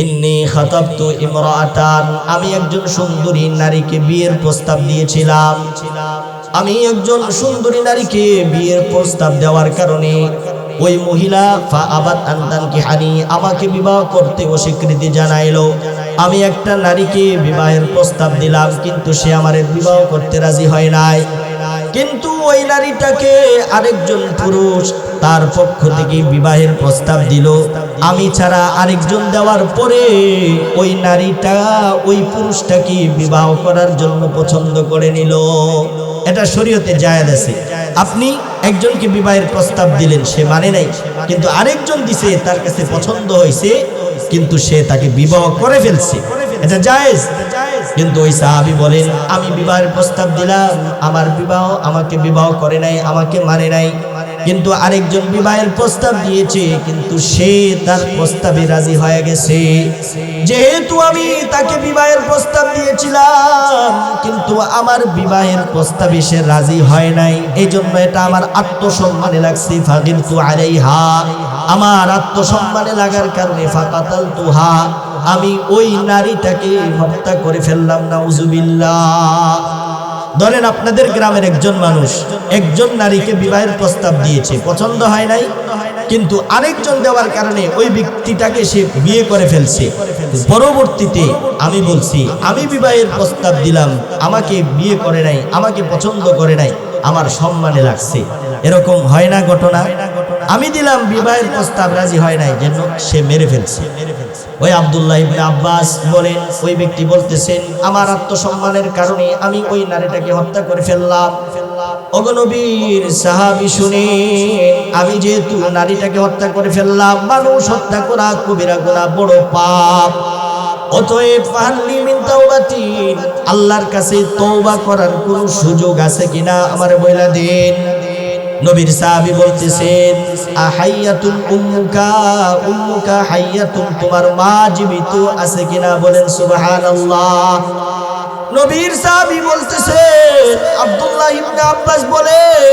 ইন্নী খাতাবতু ইমরাআতান, আমি একজন সুন্দরী নারীকে বিয়ের প্রস্তাব দিয়েছিলাম। আমি একজন সুন্দরী নারীকে বিয়ের প্রস্তাব দেওয়ার কারণে ওই মহিলা ফাআবাত আন তানকিহানি, আমাকে বিবাহ করতে অস্বীকৃতি জানাইলো। আমি একটা নারীকে বিবাহের প্রস্তাব দিলাম, কিন্তু সে আমারে বিবাহ করতে রাজি হয় নাই। কিন্তু ওই নারীটাকে আরেকজন পুরুষ তার পক্ষ থেকে বিবাহের প্রস্তাব দিল। আমি ছাড়া আরেকজন দেওয়ার পরে ওই নারীটা ওই পুরুষটাকে বিবাহ করার জন্য পছন্দ করে নিল। এটা শরীয়তে জায়েজ আছে। আপনি একজনকে বিবাহের প্রস্তাব দিলেন, সে মানে নাই, কিন্তু আরেকজন দিছে, তার কাছে পছন্দ হয়েছে, কিন্তু সে তাকে বিবাহ করে ফেলছে, এটা জায়েজ। কিন্তু ওই সাহাবী বলেন, আমি বিবাহের প্রস্তাব দিলাম, আমাকে বিবাহ করে নাই, আমাকে মানে নাই, কিন্তু আরেকজন বিবাহের প্রস্তাব দিয়েছে, কিন্তু সে তার প্রস্তাবে রাজি হয়ে গেছে। যেহেতু আমি তাকে বিবাহের প্রস্তাব দিয়েছিলাম, কিন্তু আমার বিবাহের প্রস্তাবে সে রাজি হয় নাই, এই জন্য এটা আমার আত্মসম্মানে লাগছে। ফাগিরতু আলাইহা, আমার আত্মসম্মানে লাগার কারণে ফাকাতালতুহা, আমি ওই নারীটাকে হত্যা করে ফেললাম। নাউজুবিল্লাহ। ধরেন আপনাদের গ্রামের একজন মানুষ একজন নারীকে বিবাহের প্রস্তাব দিয়েছে, পছন্দ হয় নাই, কিন্তু আরেকজন দেওয়ার কারণে ওই ব্যক্তিটাকে সে বিয়ে করে ফেলছে। পরবর্তীতে আমি বলছি, আমি বিবাহের প্রস্তাব দিলাম, আমাকে বিয়ে করে নাই, আমাকে পছন্দ করে নাই, আমার সম্মানে লাগছে। এরকম হয় না ঘটনা? আমি দিলাম বিবাহের প্রস্তাব, রাজি হয় নাই, যেন সে মেরে ফেলছে। ওই আব্দুল্লাহ ইবনে আব্বাস বলেন, ওই ব্যক্তি বলতেছেন, আমার আত্মসম্মানের কারণে আমি ওই নারীটাকে হত্যা করে ফেললাম। ওগো নবীর সাহাবী শুনে, আমি যেহেতু নারীটাকে হত্যা করে ফেললাম, মানুষ হত্যা করা কবিরা গুনাহ, বড় পাপ। অতএব ফাহাল্লি মিন তাওবাতিন, আল্লাহর কাছে তওবা করার কোন সুযোগ আছে কিনা আমারে বইলা দেন। নবীর সাহাবী বলতেছেন, আহাইয়াতুন উম্মুকা হাইয়াতুন, তোমার মা জীবিত আছে কিনা বলেন সুবহানাল্লাহ। নবীর সাহাবী বলতেছেন, আব্দুল্লাহ ইবনে আব্বাস বলেন,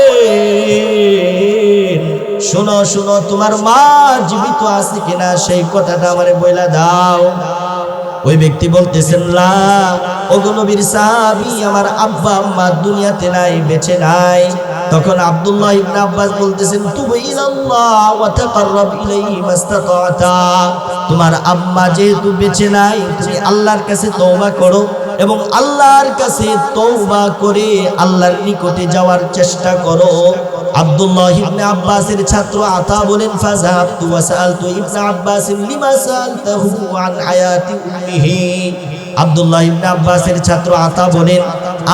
শোনো শোনো, তোমার মা জীবিত আছে কিনা সেই কথাটা আমারে বইলা দাও। ওই ব্যক্তি বলতেছেন, লা, ওগো নবীর সাহাবী, আমার আব্বা আম্মা দুনিয়াতে নাই, বেঁচে নাই। তখন আব্দুল্লাহ ইবনে আব্বাস বলতেছেন, তুবু ইলাল্লাহ ওয়া তাকাররাব ইলাইহি মাস্তাতা, তোমার আম্মা যেহেতু বেঁচে নাই, তুমি আল্লাহর কাছে তওবা করো এবং আল্লাহর কাছে তওবা করে আল্লাহর নিকটে যাওয়ার চেষ্টা করো। আব্দুল্লাহ ইবনে আব্বাসের ছাত্র আতা বলেন, ফাযাহাবতু ওয়া সাআলতু ইবনে আব্বাস লিমা সাআলতাহু আন হায়াতি উম্মিহি। আব্দুল্লাহ ইবনে আব্বাসের ছাত্র আতা বলেন,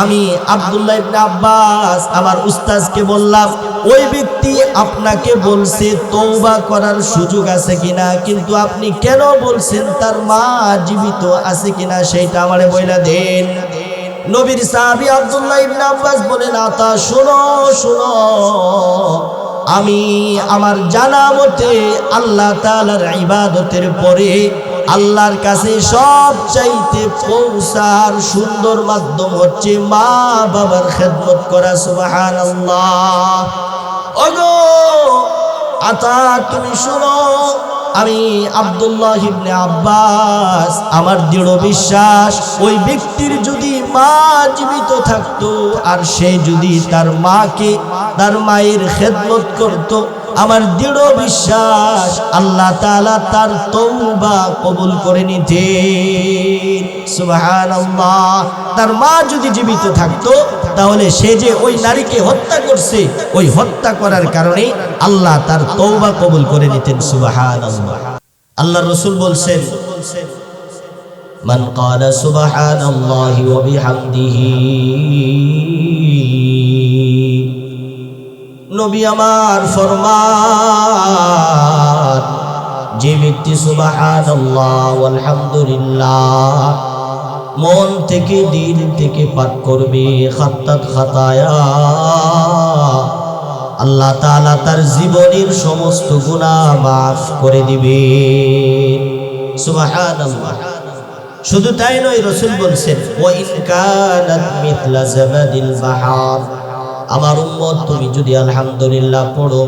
আমি আব্দুল্লাহ ইবনে আব্বাস আমার উস্তাদকে বললাম, ওই ব্যক্তি আপনাকে বলছে তওবা করার সুযোগ আছে কিনা, কিন্তু আপনি কেন বলছেন তার মা জীবিত আছে কিনা সেইটা আমারে বইলা দেন। নবীর সাহাবী আব্দুল্লাহ ইবনে আব্বাস বলেন, আতা শোনো শোনো, আমি আমার জানা মতে আল্লাহ তাআলার ইবাদতের পরে আল্লাহর কাছে সবচাইতে পৌঁছার সুন্দর মাধ্যম হচ্ছে মা বাবার খেদমত করা। সুবহানাল্লাহ। ওগো আতা, তুমি শোনো, আমি আব্দুল্লাহ ইবনে আব্বাস, আমার দৃঢ় বিশ্বাস, ওই ব্যক্তির যদি মা জীবিত থাকতো আর সে যদি তার মাকে, তার মায়ের খেদমত করত, আমার দৃঢ় বিশ্বাস আল্লাহ তাআলা তার তওবা কবুল করে নিতেন। সুবহানাল্লাহ। তার মা যদি জীবিত থাকতো, তাহলে সে যে ওই নারীকে হত্যা করছে, ওই হত্যা করার কারণে আল্লাহ তার তওবা কবুল করে নিতেন। সুবহানাল্লাহ। আল্লাহর রাসূল বলছেন, মান ক্বালা সুবহানাল্লাহি ওয়া বিহামদিহি, নবী আমার ফরমান, যে ব্যক্তি সুবহানাল্লাহ আলহামদুলিল্লাহ মন থেকে দিল থেকে পাঠ করবে, খাত্তাত খাতায়া, আল্লাহ তাআলা তার জীবনের সমস্ত গুনাহ মাফ করে দিবে। সুবহানাল্লাহ। শুধু তাই নয়, রাসূল বলছেন, ওয়া ইন কানাত মিথলা জাবাদিল বাহার, আমার উম্মত তুমি যদি আলহামদুলিল্লাহ পড়ো,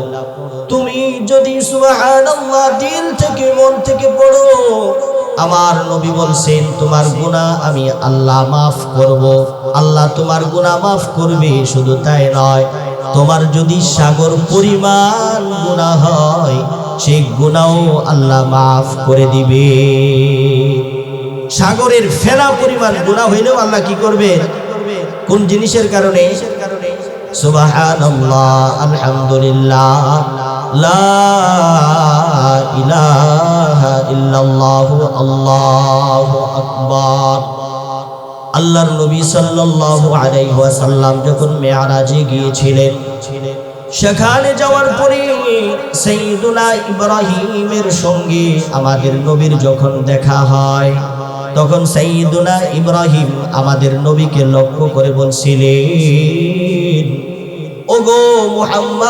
তুমি যদি সুবহানাল্লাহ দিল থেকে মন থেকে পড়ো, আমার নবী বলছেন তোমার গুনাহ আমি আল্লাহ মাফ করব। আল্লাহ তোমার গুনাহ মাফ করবে, শুধু তাই নয়, তোমার যদি সাগর পরিমাণ গুনাহ হয় সেই গুনাহও আল্লাহ মাফ করে দিবে। সাগরের ফেনা পরিমাণ গুনাহ হইলেও আল্লাহ কি করবে? কোন জিনিসের কারণে? সুবহানাল্লাহ, আলহামদুলিল্লাহ, লা ইলাহা ইল্লাল্লাহু, আল্লাহু আকবার। আল্লাহর নবী সাল্লাল্লাহু আলাইহি ওয়াসাল্লাম যখন মেরাজে গিয়েছিলেন, সেখানে যাওয়ার পরে সাইয়্যিদুনা ইব্রাহিমের সঙ্গে আমাদের নবীর যখন দেখা হয়, তখন সাইয়্যিদুনা ইব্রাহিম আমাদের নবীকে লক্ষ্য করে বলছিলেন, ওগো মুহাম্মদ,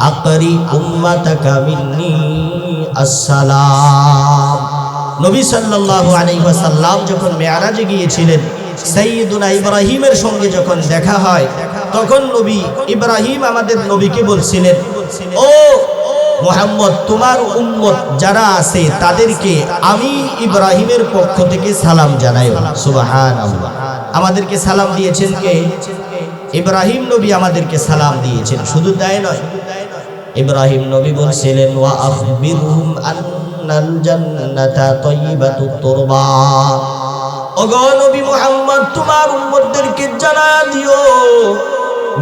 আকরি উম্মাতাকা মিন্নি আসসালাম। নবী সাল্লাল্লাহু আলাইহি ওয়াসাল্লাম যখন মেরাজে গিয়েছিলেন, সাইয়্যিদুনা ইব্রাহিমের সঙ্গে যখন দেখা হয়, তখন নবী ইব্রাহিম আমাদের নবীকে বলছিলেন, ও মুহাম্মদ, তোমার উম্মত যারা আছে তাদেরকে আমি ইব্রাহিমের পক্ষ থেকে সালাম জানাই। সুবহানাল্লাহ, আমাদেরকে সালাম দিয়েছেন কে? ইব্রাহিম নবী আমাদেরকে সালাম দিয়েছেন। শুধু তাই নয়, ইব্রাহিম নবী বলছিলেন, ওয়া আখবিরহুম আন্নাল জান্নাতা তাইয়্যিবাতুত তুরবা। ওগো নবী মুহাম্মদ, তোমার উম্মতদেরকে জানা দিও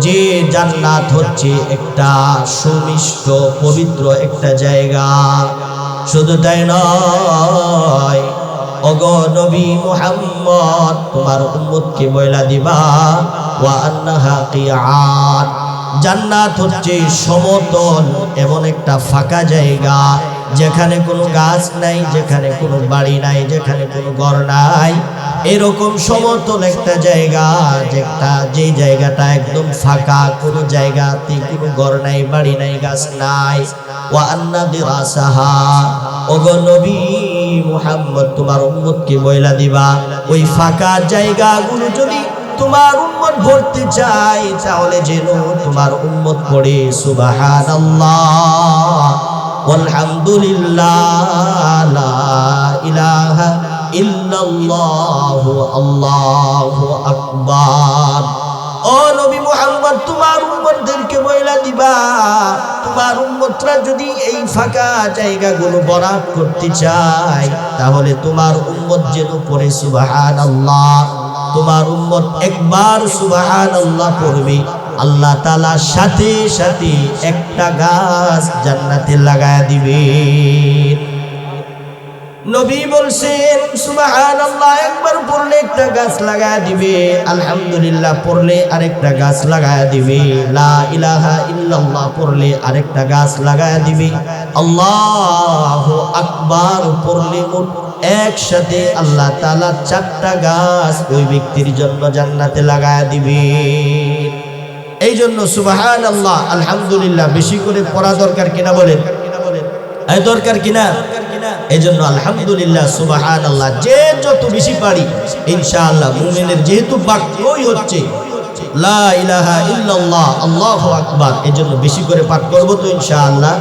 যে জান্নাত হচ্ছে একটা সুমিষ্ট পবিত্র একটা জায়গা। শুধু তাই নয়, ওগো নবী মুহাম্মদ, তোমার উম্মতকে বইলা দিবা, ওয়া আন্নাহা কিয়াত, জান্নাত হচ্ছে সমতল এমন একটা ফাঁকা জায়গা, যেখানে কোনো গাছ নাই, যেখানে কোনো বাড়ি নাই, যেখানে কোনো ঘর নাই, এরকম সমতল একটা জায়গা, যে জায়গাটা একদম ফাঁকা, কোনো জায়গাতে কোনো ঘর নাই, বাড়ি নাই, গাছ নাই। ওয়া আন্না দিরাসাহা, ওগো নবী মুহাম্মদ, তোমার উম্মতকে বইলা দিবা, ওই ফাঁকা জায়গাগুলো যদি তোমার উম্মত ভরতে চাই, তাহলে যেন তোমার উম্মত পড়ে সুবহানাল্লাহ ওয়ালহামদুলিল্লাহ, লা ইলাহা ইল্লাল্লাহু, আল্লাহু আকবার। ও নবী মুহাম্মদ, তোমার উম্মতদেরকে বইলা দিবা, তোমার উম্মতরা যদি এই ফাঁকা জায়গাগুলো বরাত করতে চায়, তাহলে তোমার উম্মত যেন পড়ে সুবহানাল্লাহ। তোমার উম্মত একবার সুবহানাল্লাহ পড়বে, আল্লাহ তাআলা সাথে সাথে একটা গাছ জান্নাতে লাগায়া দিবে। নবী বলছেন সুবহানাল্লাহ, একবার পড়লে একটা গাছ লাগায়া দিবে, আলহামদুলিল্লাহ পড়লে আরেকটা গাছ লাগায়া দিবে, লা ইলাহা ইল্লাল্লাহ পড়লে আরেকটা গাছ লাগায়া দিবে, আল্লাহু আকবার পড়লে একসাথে আল্লাহ তাআলা 4টা গাছ ওই ব্যক্তির জন্য জান্নাতে লাগায়া দিবে। এই জন্য সুবহানাল্লাহ আলহামদুলিল্লাহ বেশি করে পড়া দরকার কিনা বলেন? এই দরকার কিনা? এই জন্য আলহামদুলিল্লাহ সুবহানাল্লাহ যে যত বেশি পারি ইনশাআল্লাহ, মুমিনের যেহেতু বাক্যই হচ্ছে লা ইলাহা ইল্লাল্লাহ, আল্লাহু আকবার, এই জন্য বেশি করে পাঠ করব তো ইনশাআল্লাহ।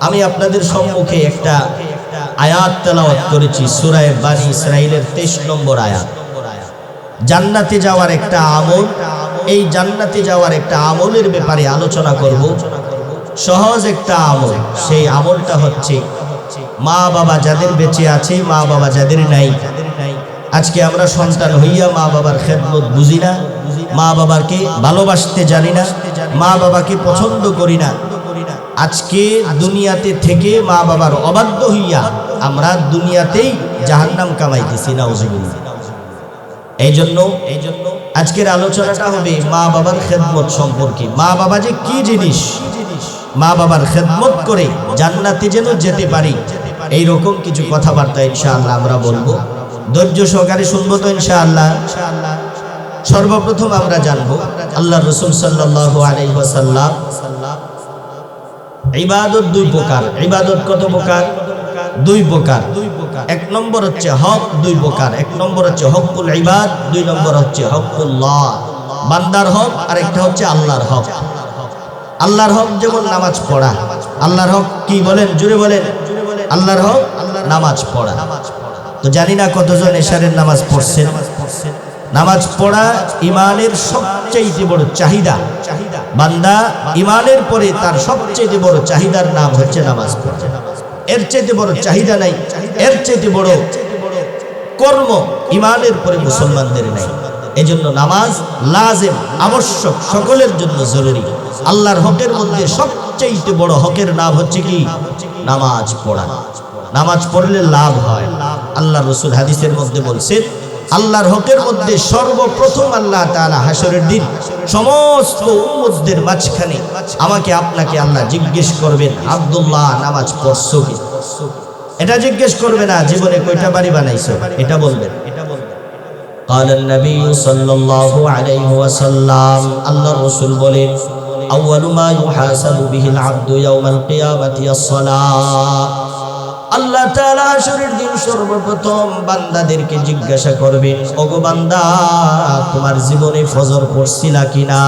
আমি আপনাদের সম্মুখে একটা আয়াত তেলাওয়াত করেছি, সূরা বানী ইসরাঈলের 23 নম্বর আয়াত। জান্নাতে যাওয়ার একটা আমল, এই জান্নাতে যাওয়ার একটা আমলের ব্যাপারে আলোচনা করব। সহজ একটা আমল, সেই আমলটা হচ্ছে মা বাবা যাদের বেঁচে আছে, মা বাবা যাদের নাই। আজকে আমরা সন্তান হইয়া মা বাবার খেদমত বুঝি না, মা বাবাকে ভালোবাসতে জানি না, মা বাবাকে পছন্দ করি না। আজকে দুনিয়াতে থেকে মা বাবার অবাধ্য হইয়া আমরা দুনিয়াতেই জাহান্নাম কামাইতেছি, নাউজুবিল্লাহ। এই জন্য আজকের আলোচনাটা হবে মা বাবার খেদমত সম্পর্কে। মা বাবা যে কি জিনিস, মা বাবার খেদমত করে জান্নাতে যেন যেতে পারি, এইরকম কিছু কথাবার্তা ইনশাআল্লাহ আমরা বলবো। ধৈর্য সহকারে শুনবো তো ইনশাআল্লাহ। সর্বপ্রথম আমরা জানবো আল্লাহর রাসূল সাল্লাল্লাহু আলাইহি ওয়াসাল্লাম ইবাদত 2 প্রকার। ইবাদত কত প্রকার? 2 প্রকার। এক নম্বর হচ্ছে হক, 2 প্রকার। এক নম্বর হচ্ছে হকুল ইবাদ, 2 নম্বর হচ্ছে হকুল্লাহ, বান্দার হক, আর একটা হচ্ছে আল্লাহর হক। আল্লাহর হক যেমন নামাজ পড়া, আল্লাহর হক কি বলেন, জোরে বলেন। আল্লাহর হক নামাজ পড়া। তো জানি না কতজন এশারের নামাজ পড়ছেন। নামাজ পড়া ইমানের সবচেয়ে বড় চাহিদা। বান্দা ইমানের পরে তার সবচেয়ে বড় চাহিদার নাম হচ্ছে নামাজ পড়া। এর চাইতে বড় চাহিদা নাই, এর চাইতে বড় কর্ম ইমানের পরে মুসলমানদের নাই। এজন্য নামাজ লাজিম, আবশ্যক, সকলের জন্য জরুরি। আল্লাহর হকের মধ্যে সবচেয়ে বড় হকের নাম হচ্ছে কি? নামাজ পড়া। নামাজ পড়লে লাভ হয়। আল্লাহ রাসূল হাদিসের মধ্যে বলছেন, আল্লাহর হকের মধ্যে সর্বপ্রথম আল্লাহ তাআলা হাসরের দিন সমস্ত উম্মতদের মাঝখানে আমাকে আপনাকে আল্লাহ জিজ্ঞেস করবেন, আব্দুল্লাহ নামাজ পড়ছো কি? এটা জিজ্ঞেস করবে না জীবনে কয়টা বাড়ি বানাইছো, এটা বলবেন। قال النبي صلى الله عليه وسلم, আল্লাহর রাসূল বলেন, আউয়ালু মা ইউহাসাবু বিহিল আবদু ইয়াউমাল কিয়ামাতি আস-সালাহ। আল্লাহ তাআলা হাসরের দিন সর্বপ্রথম বান্দাদেরকে জিজ্ঞাসা করবেন, ওগো বান্দা, তোমার জীবনে ফজর পড়ছিলা কিনা?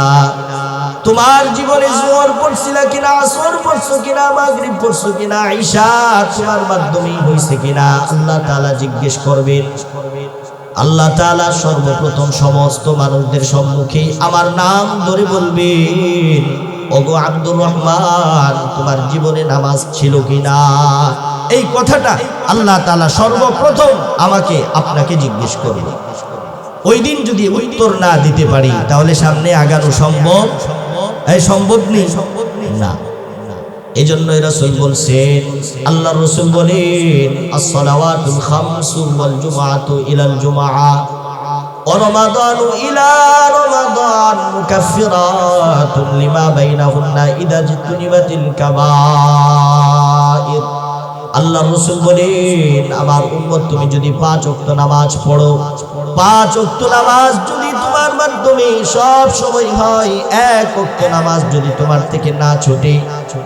তোমার জীবনে জোহর পড়ছিলা কিনা? আসর পড়ছো কিনা? মাগরিব পড়ছো কিনা? ঈশা তোমার মাধ্যমেই হইছে কিনা? আল্লাহ তাআলা জিজ্ঞেস করবেন। আল্লাহ তাআলা সর্বপ্রথম সমস্ত মানুষদের সম্মুখে আমার নাম ধরে বলবেন, ওগো আব্দুর রহমান, তোমার জীবনে নামাজ ছিল কিনা? এই কথাটা আল্লাহ তাআলা সর্বপ্রথম আমাকে আপনাকে জিজ্ঞেস করবে। ওই দিন যদি উত্তর না দিতে পারি তাহলে সামনে আগানো সম্ভব সম্ভব নেই না। এজন্যই রাসূল বলছেন, আল্লাহর রাসূল বলেন, as-salawatul khamsu wal jumu'atu ila al-jumu'ah wa ramadanu ila ramadan mukaffiratun lima bainahunna idha jtunibatil kaba'ir। আল্লাহর রাসূল বলেন, আমার উম্মত তুমি যদি 5 ওয়াক্ত নামাজ পড়ো, 5 ওয়াক্ত নামাজ যদি তোমার মাধ্যমে সব সময় হয়, 1 ওয়াক্ত নামাজ যদি তোমার থেকে না ছুটে,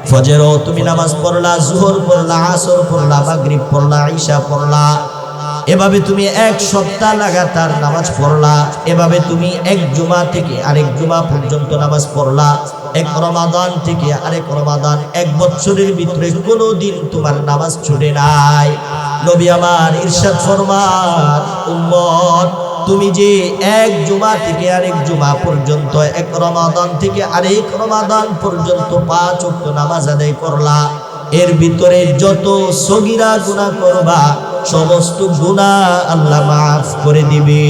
ফজরও তুমি নামাজ পড়লা, যোহর পড়লা, আসর পড়লা, মাগরিব পড়লা, ঈশা পড়লা, এভাবে তুমি 1 সপ্তাহ লাগাতার নামাজ পড়লা, এভাবে তুমি 1 জুমা থেকে আরেক জুমা পর্যন্ত নামাজ পড়লা, 1 রমাদান থেকে আরেক রমাদান, 1 বছরের ভিতরে কোনোদিন তোমার নামাজ ছুটে নাই। নবী আমার ইরশাদ ফরমান, উম্মত তুমি যে 1 জুমা থেকে আরেক জুমা পর্যন্ত, 1 রমাদান থেকে আরেক রমাদান পর্যন্ত 5 ওয়াক্ত নামাজ আদায় করলা, এর ভিতরে যত সগীরা গুনাহ করবা সমস্ত গুনাহ আল্লাহ মাফ করে দিবে।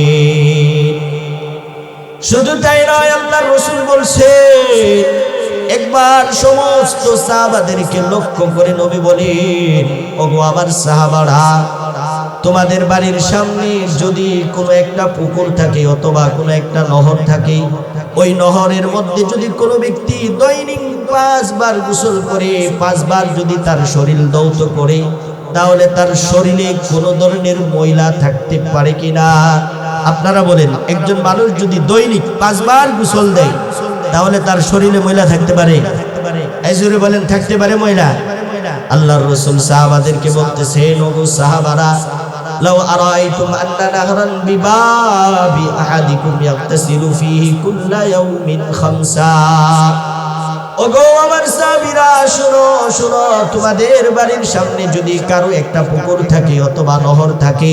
শুধু তাই নয়, আল্লাহর রাসূল বলছেন, একবার সমস্ত সাহাবাদেরকে লক্ষ্য করে নবী বলেন, ওগো আমার সাহাবারা, তোমাদের বাড়ির সামনে যদি কোনো একটা পুকুর থাকে অথবা কোনো একটা নহর থাকে, ওই নহরের মধ্যে যদি কোনো ব্যক্তি দৈনিক 5 বার গোসল করে, 5 বার যদি তার শরীর ধৌত করে, তাহলে তার শরীরে কোনো ধরনের ময়লা থাকতে পারে কিনা? আপনারা বলেন, একজন মানুষ যদি দৈনিক 5 বার গোসল দেয় তাহলে তার শরীরে ময়লা থাকতে পারে? এই জোরে বলেন, থাকতে পারে ময়লা? আল্লাহর রাসূল সাহাবাদেরকে বলতেছেন, ওগো সাহাবারা, লাউ আরাইতুম আন্না নাহরান বিবাবি আহাদিকুম ইয়াগতাসিলু ফীহি কুল্লা ইয়াউমিন 5। ওগো আমার সাহাবীরা, শুনো শুনো, তোমাদের বাড়ির সামনে যদি কারো একটা পুকুর থাকে অথবা নহর থাকে,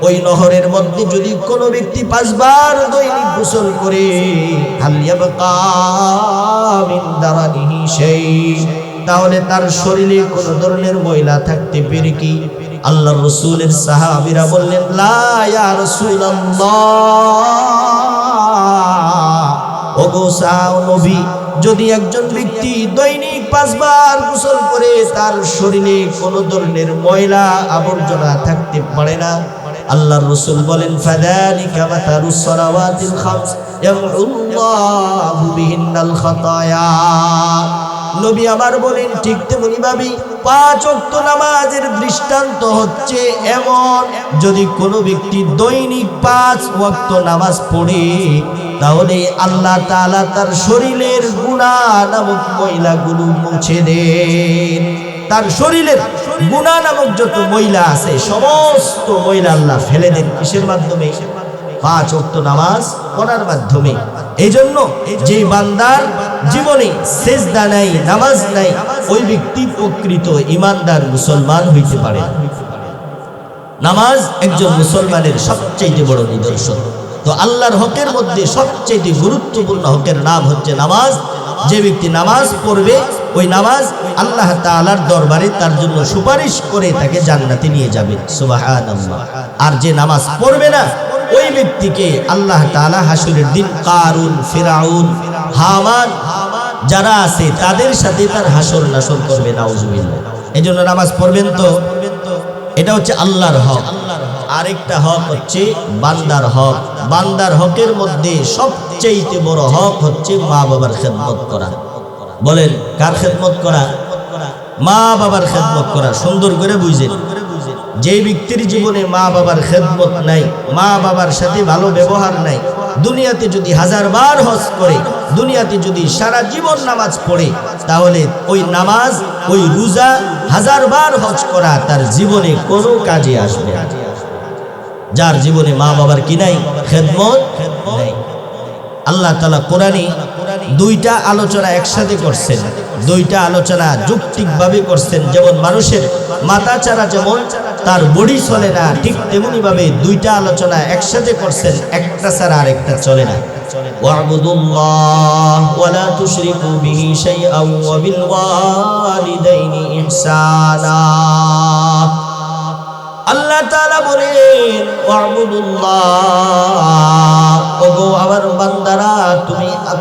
ওই নহরের মধ্যে যদি কোনো ব্যক্তি 5 বার দৈনিক গোসল করে, হাল ইয়াবকা মিন দারানিহি শাই, তাহলে তার শরীরে কোনো ধরনের ময়লা থাকতে পারে কি? আল্লাহর রাসূলের সাহাবীরা বললেন, লা ইয়া রাসূলুল্লাহ, ওগো নবী, যদি একজন ব্যক্তি দৈনিক 5 বার গোসল করে তার শরীরে কোনো ধরনের ময়লা আবর্জনা থাকতে পারে না, আল্লাহর রাসূল বলেন, ফাযালিকা মাতারুস সালাওয়াতিল খামস ইয়ামহুল্লাহু বিহিন্নাল খাতায়া। নবী আমার বলেন, ঠিক তেমনি ভাবে 5 ওয়াক্ত নামাজের দৃষ্টান্ত হচ্ছে এমন, যদি কোনো ব্যক্তি দৈনিক 5 ওয়াক্ত নামাজ পড়ে, তাহলে আল্লাহ তাআলা তার শরীরের গুনাহ নামক ময়লাগুলো মুছে দেন। তার শরীরের গুনাহ নামক যত ময়লা আছে সমস্ত ময়লা আল্লাহ ফেলে দেন। কিসের মাধ্যমে? 5 ওয়াক্ত নামাজ পড়ার মাধ্যমে। এই জন্য যে বান্দার জীবনে সেজদা নাই, নামাজ নাই, ওই ব্যক্তি প্রকৃত ইমানদার মুসলমান হইতে পারে। নামাজ একজন মুসলমানের সবচেয়ে বড় নিদর্শন। তো আল্লাহর হকের মধ্যে সবচেয়ে গুরুত্বপূর্ণ হকের নাম হচ্ছে নামাজ। যে ব্যক্তি নামাজ পড়বে, ওই নামাজ আল্লাহ তাআলার দরবারে তার জন্য সুপারিশ করে তাকে জান্নাতে নিয়ে যাবে, সুবহানাল্লাহ। আর যে নামাজ পড়বে না, ওই ব্যক্তিকে আল্লাহ তাআলা হাসরের দিন কারুন, ফিরাউন, হামান যারা আছে তাদের সাথে তার হাসর নাসর করবে, নাউজুবিল্লাহ। এই জন্য নামাজ পড়বেন। তো এটা হচ্ছে আল্লাহর হক। আরেকটা হক হচ্ছে বান্দার হক। বান্দার হকের মধ্যে সবচেয়ে বড় হক হচ্ছে মা বাবার খেদমত করা। বলেন, কার খেদমত করা? মা বাবার খেদমত করা। সুন্দর করে বুঝেন, যে ব্যক্তির জীবনে মা বাবার খেদমত নাই, মা বাবার সাথে ভালো ব্যবহার নাই, দুনিয়াতে যদি 1000 বার হজ করে, দুনিয়াতে যদি সারা জীবন নামাজ পড়ে, তাহলে ওই নামাজ, ওই রোজা, 1000 বার হজ করা তার জীবনে কোনো কাজে আসবে না। যার জীবনে মা বাবার কি নাই, খেদমত নাই। আল্লাহ তাআলা কোরআনে 2টা আলোচনা একসাথে করছেন, 2টা আলোচনা যৌক্তিকভাবে করছেন। যেমন মানুষের মাথা ছাড়া যেমন তার বডি চলে না, ঠিক তেমনি ভাবে 2টা আলোচনা একসাথে করছেন, একটা ছাড়া আরেকটা চলে না। ওয়া'বুদুল্লাহ ওয়া লা তুশরিকু বিহি শাইআন ওয়া বিল ওয়ালিদাইনি ইহসানা। আল্লাহ তাআলা বলেন, ওয়া'বুদুল্লাহ, ওগো আমার বান্দারা,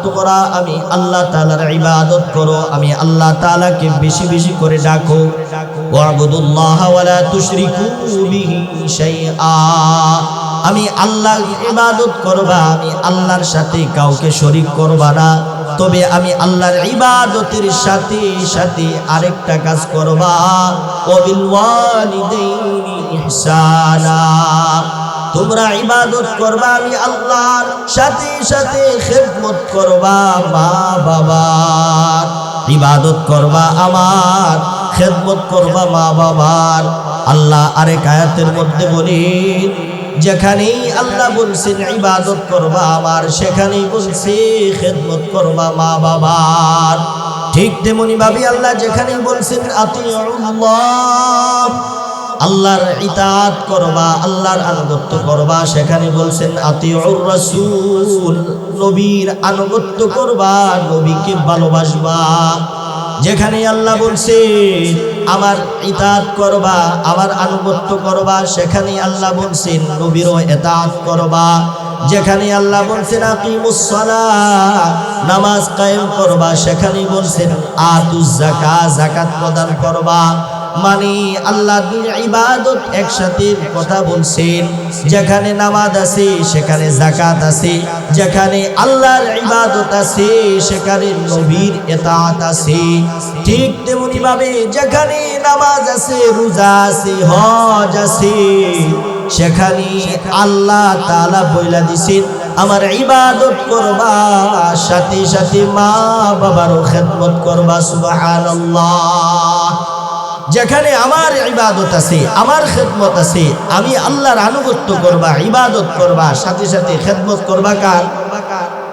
তোমরা আমি আল্লাহ তাআলার ইবাদত করো, আমি আল্লাহ তাআলাকে বেশি বেশি করে ডাকো। ওয়া'বুদুল্লাহ ওয়া লা তুশরিকু বিহি শাইআ, আমি আল্লাহর ইবাদত করবা, আমি আল্লাহর সাথে কাউকে শরীক করবা না। তবে আমি আল্লাহর ইবাদতের সাথে সাথে আরেকটা কাজ করবা, ওয়াবিল ওয়ালিদাইনি ইহসানা, তোমরা ইবাদত করবা আমি আল্লাহর সাথে সাথে খেদমত করবা মা বাবার। ইবাদত করবা আমার, খেদমত করবা মা বাবার। আল্লাহ আরেক আয়াতের মধ্যে বলেন, যেখানেই আল্লাহ বলছেন ইবাদত করবা আমার, সেখানেই বলছে খেদমত করবা মা বাবার। ঠিক তেমনি ভাবে আল্লাহ যেখানেই বলছেন আতিউল্লাহ, আল্লাহর ইতাআত করবা, আল্লাহর আনুগত্য করবা, সেখানে বলছেন আতিউর রাসূল, নবীর আনুগত্য করবা, নবীকে ভালোবাসবা। যেখানে আল্লাহ বলছেন আমার ইতাআত করবা, আমার আনুগত্য করবা, সেখানে আল্লাহ বলছেন নবীরও ইতাআত করবা। যেখানে আল্লাহ বলছেন আকিমুস সালাহ, নামাজ কায়েম করবা, সেখানে বলছেন আতুজ যাকাত, যাকাত প্রদান করবা। মানে আল্লাহ দুই ইবাদত একসাথে কথা বলছেন। যেখানে নামাজ আছে সেখানে যাকাত আছে, যেখানে আল্লাহর ইবাদত আছে সেখানে নবীর ইতাআত আছে। ঠিক তেমনি ভাবে যেখানে নামাজ আছে, রোজা আছে, হজ আছে, সেখানে আল্লাহ তাআলা বইলা দিছেন আমার ইবাদত করবা, সাথে সাথে মা বাবারও খেদমত করবা। সুবহানাল্লাহ। যেখানে আমার ইবাদত আছে, আমার খেদমত আছে, আমি আল্লাহর আনুগত্য করবা, ইবাদত করবা, সাথে সাথে খেদমত করবা কার?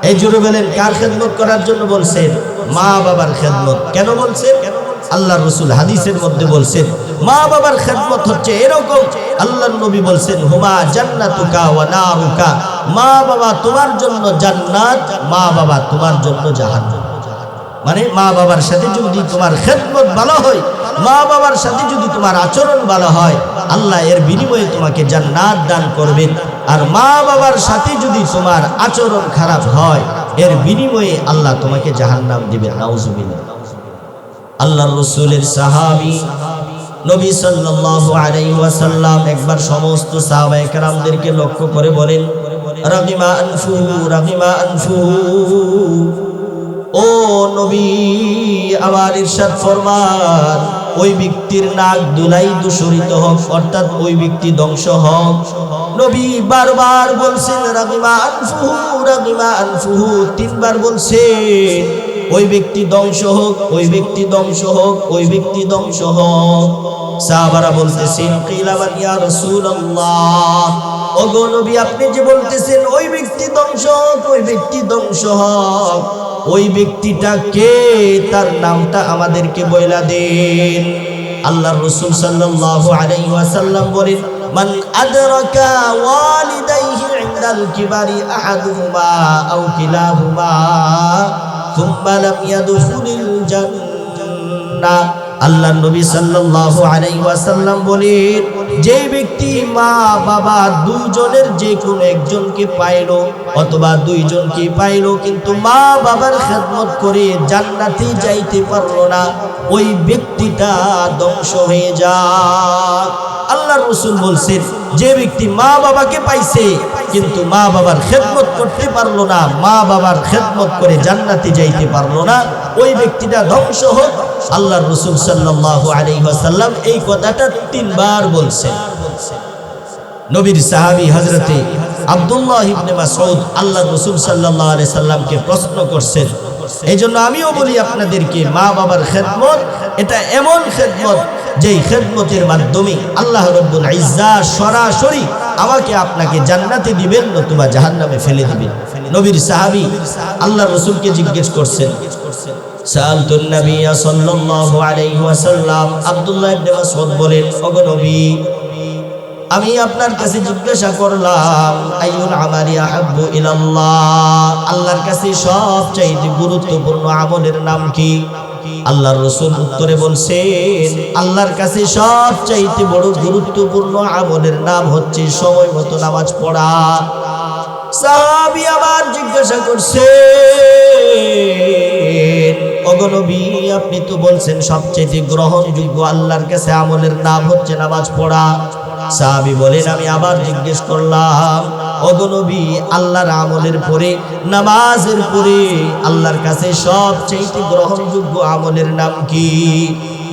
এই জোরে বলেন, কার খেদমত করার জন্য বলছেন? মা বাবার খেদমত। কেন বলছেন? আল্লাহ রাসূল হাদিসের মধ্যে বলছেন মা বাবার খেদমত হচ্ছে এরকম। আল্লাহর নবী বলছেন হুমা জান্নাতুকা ওয়া নারুকা, মা বাবা তোমার জন্য জান্নাত, মা বাবা তোমার জন্য জাহান্নাম। মানে মা বাবার সাথে যদি তোমার খেদমত ভালো হয়, মা বাবার সাথে যদি তোমার আচরণ ভালো হয়, আল্লাহ এর বিনিময়ে তোমাকে জান্নাত দান করবেন। আর মা বাবার সাথে যদি তোমার আচরণ খারাপ হয়, এর বিনিময়ে আল্লাহ তোমাকে জাহান্নাম দিবেন। নাউজুবিল্লাহ। আল্লাহর রাসূলের সাহাবী নবী সাল্লাল্লাহু আলাইহি ওয়াসাল্লাম একবার সমস্ত সাহাবায়ে কেরামদেরকে লক্ষ্য করে বলেন, রাগিমা আনফুহু, রাগিমা আনফুহু, ও নবী আমার ইরশাদ ফরমান, ওই ব্যক্তির নাক দুলাই দূষিত হোক, অর্থাৎ ওই ব্যক্তি ধ্বংস হোক। নবী বারবার বলছেন রাগিমা আনফুহু, রাগিমা আনফুহু, 3বার বলছেন ওই ব্যক্তি ধ্বংস হোক, ওই ব্যক্তি ধ্বংস হোক, ওই ব্যক্তি ধ্বংস হোক। সাহাবারা বলতেছেন কিলা মান ইয়া রাসূলুল্লাহ, ওগো নবী আপনি যে বলতেছেন ওই ব্যক্তি ধ্বংস হোক, ওই ব্যক্তি ধ্বংস হোক, ওই ব্যক্তিটা কে? তার নামটা আমাদেরকে বইলা দেন। আল্লাহর রাসূল সাল্লাল্লাহু আলাইহি ওয়াসাল্লাম বলেন মান আদরাকা ওয়ালিদাইহি ইনদাল কিবারি আহাদুহুমা আও কিলাহুমা সুম্মা লাম ইয়াদখুলিল জান্নাহ। আল্লাহর নবী সাল্লাল্লাহু আলাইহি ওয়াসাল্লাম বলেন যে ব্যক্তি মা বাবা দুইজনের যে কোনো একজনকে পাইলো অথবা দুইজনকে পাইলো কিন্তু মা বাবার খেদমত করে জান্নাতে যাইতে পারলো না, ওই ব্যক্তিটা ধ্বংস হয়ে যায়। আল্লাহর রাসূল বলছেন যে ব্যক্তি মা বাবাকে পাইছে কিন্তু মা বাবার খেদমত করতে পারলো না, মা বাবার খেদমত করে জান্নাতে যাইতে পারলো না, ওই ব্যক্তিটা ধ্বংস হোক। আল্লাহর রাসূল সাল্লাল্লাহু আলাইহি ওয়াসাল্লাম এই কথাটা 3 বার বলছেন। নবীর সাহাবী হযরতে আব্দুল্লাহ ইবনে মাসউদ আল্লাহর রাসূল সাল্লাল্লাহু আলাইহি সাল্লামকে প্রশ্ন করছেন। এইজন্য আমিও বলি আপনাদেরকে মা বাবার খেদমত এটা এমন খেদমত যেই খেদমতের মাধ্যমে আল্লাহ রাব্বুল ইজ্জাত সরাসরি আমাকে আপনাকে জান্নাতে দিবেন নতুবা জাহান্নামে ফেলে দিবেন। নবীর সাহাবী আল্লাহর রাসূলকে জিজ্ঞেস করছেন সাআলতুন নবী সাল্লাল্লাহু আলাইহি ওয়াসাল্লাম, আব্দুল্লাহ ইবনে মাসউদ বলেন ওগো নবী আমি আপনার কাছে জিজ্ঞাসা করলাম আইয়ুল আমালি আহাব্বু ইলাল্লাহ, আল্লাহর কাছে সবচেয়ে গুরুত্বপূর্ণ আমলের নাম কি? আল্লাহর রাসূল উত্তরে বলছেন আল্লাহর কাছে সবচেয়ে বড় গুরুত্বপূর্ণ আমলের নাম হচ্ছে সময় মতো নামাজ পড়া। সাহাবী আবার জিজ্ঞাসা করছেন ওগো নবী আপনি তো বলছেন সবচেয়ে গ্রহণযোগ্য আল্লাহর কাছে আমলের নাম হচ্ছে নামাজ পড়া। সাহাবী বলেন আমি আবার জিজ্ঞেস করলাম ওগো নবী আল্লাহর আমলের পরে নামাজের পরে আল্লাহর কাছে সবচেয়ে গ্রহণযোগ্য আমলের নাম কি?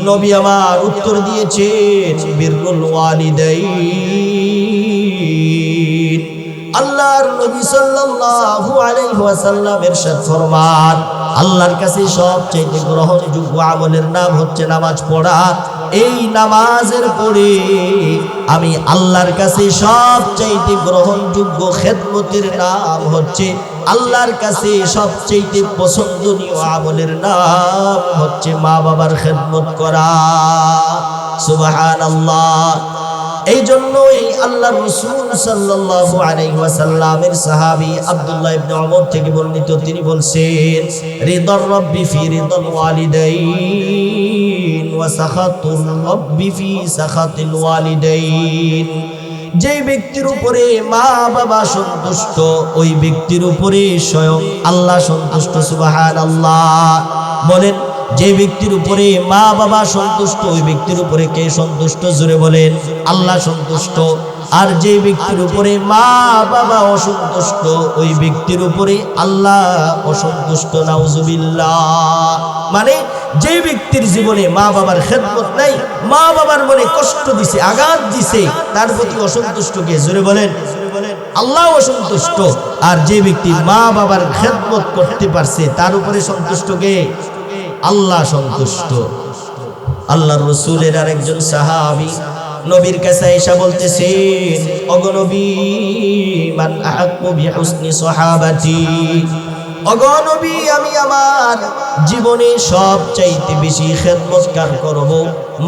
নবী আমার উত্তর দিয়েছেন বিররুল ওয়ালিদাইন। আল্লাহর নবী সাল্লাল্লাহু আলাইহি ওয়াসাল্লাম ইরশাদ ফরমান আল্লাহর কাছে সবচেয়ে গ্রহণযোগ্য আমলের নাম হচ্ছে নামাজ পড়া। এই নামাজের পরে আমি আল্লাহর কাছে সবচেয়ে গ্রহণযোগ্য খেদমতের নাম হচ্ছে আল্লাহর কাছে সবচেয়ে পছন্দনীয় আমলের নাম হচ্ছে মা বাবার খেদমত করা। সুবহানাল্লাহ। এই জন্যই আল্লাহর রাসূল সাল্লাল্লাহু আলাইহি ওয়াসাল্লামের সাহাবী আব্দুল্লাহ ইবনে ওমর থেকে বর্ণিত তিনি বলছেন রিদার রাব্বি ফি রিদাল ওয়ালিদাইন ওয়া সাখাতুর রাব্বি ফি সাখাতিল ওয়ালিদাইন। যে ব্যক্তির উপরে মা বাবা সন্তুষ্ট ওই ব্যক্তির উপরে স্বয়ং আল্লাহ সন্তুষ্ট। সুবহানাল্লাহ। বলেন যে ব্যক্তির উপরে মা বাবা সন্তুষ্ট ওই ব্যক্তির উপরে কে সন্তুষ্ট? জোরে বলেন আল্লাহ সন্তুষ্ট। আর যে ব্যক্তির উপরে মা বাবা অসন্তুষ্ট ওই ব্যক্তির উপরে আল্লাহ অসন্তুষ্ট। নাউজুবিল্লাহ। মানে যে ব্যক্তির জীবনে মা বাবার খেদমত নাই, মা বাবার মনে কষ্ট দিছে, আঘাত দিছে, তার প্রতি অসন্তুষ্ট কে? জোরে বলেন আল্লাহ অসন্তুষ্ট। আর যে ব্যক্তি মা বাবার খেদমত করতে পারছে তার উপরে সন্তুষ্ট কে? আল্লাহ সন্তুষ্ট। আল্লাহর রাসূলের আরেকজন সাহাবী নবীর কাছে এসে বলতেছেন ওগো নবী মান আহাক্কু বিহুসনি সাহাবাতি, ওগো নবী আমি আমার জীবনে সবচাইতে বেশি খেদমতকার করব,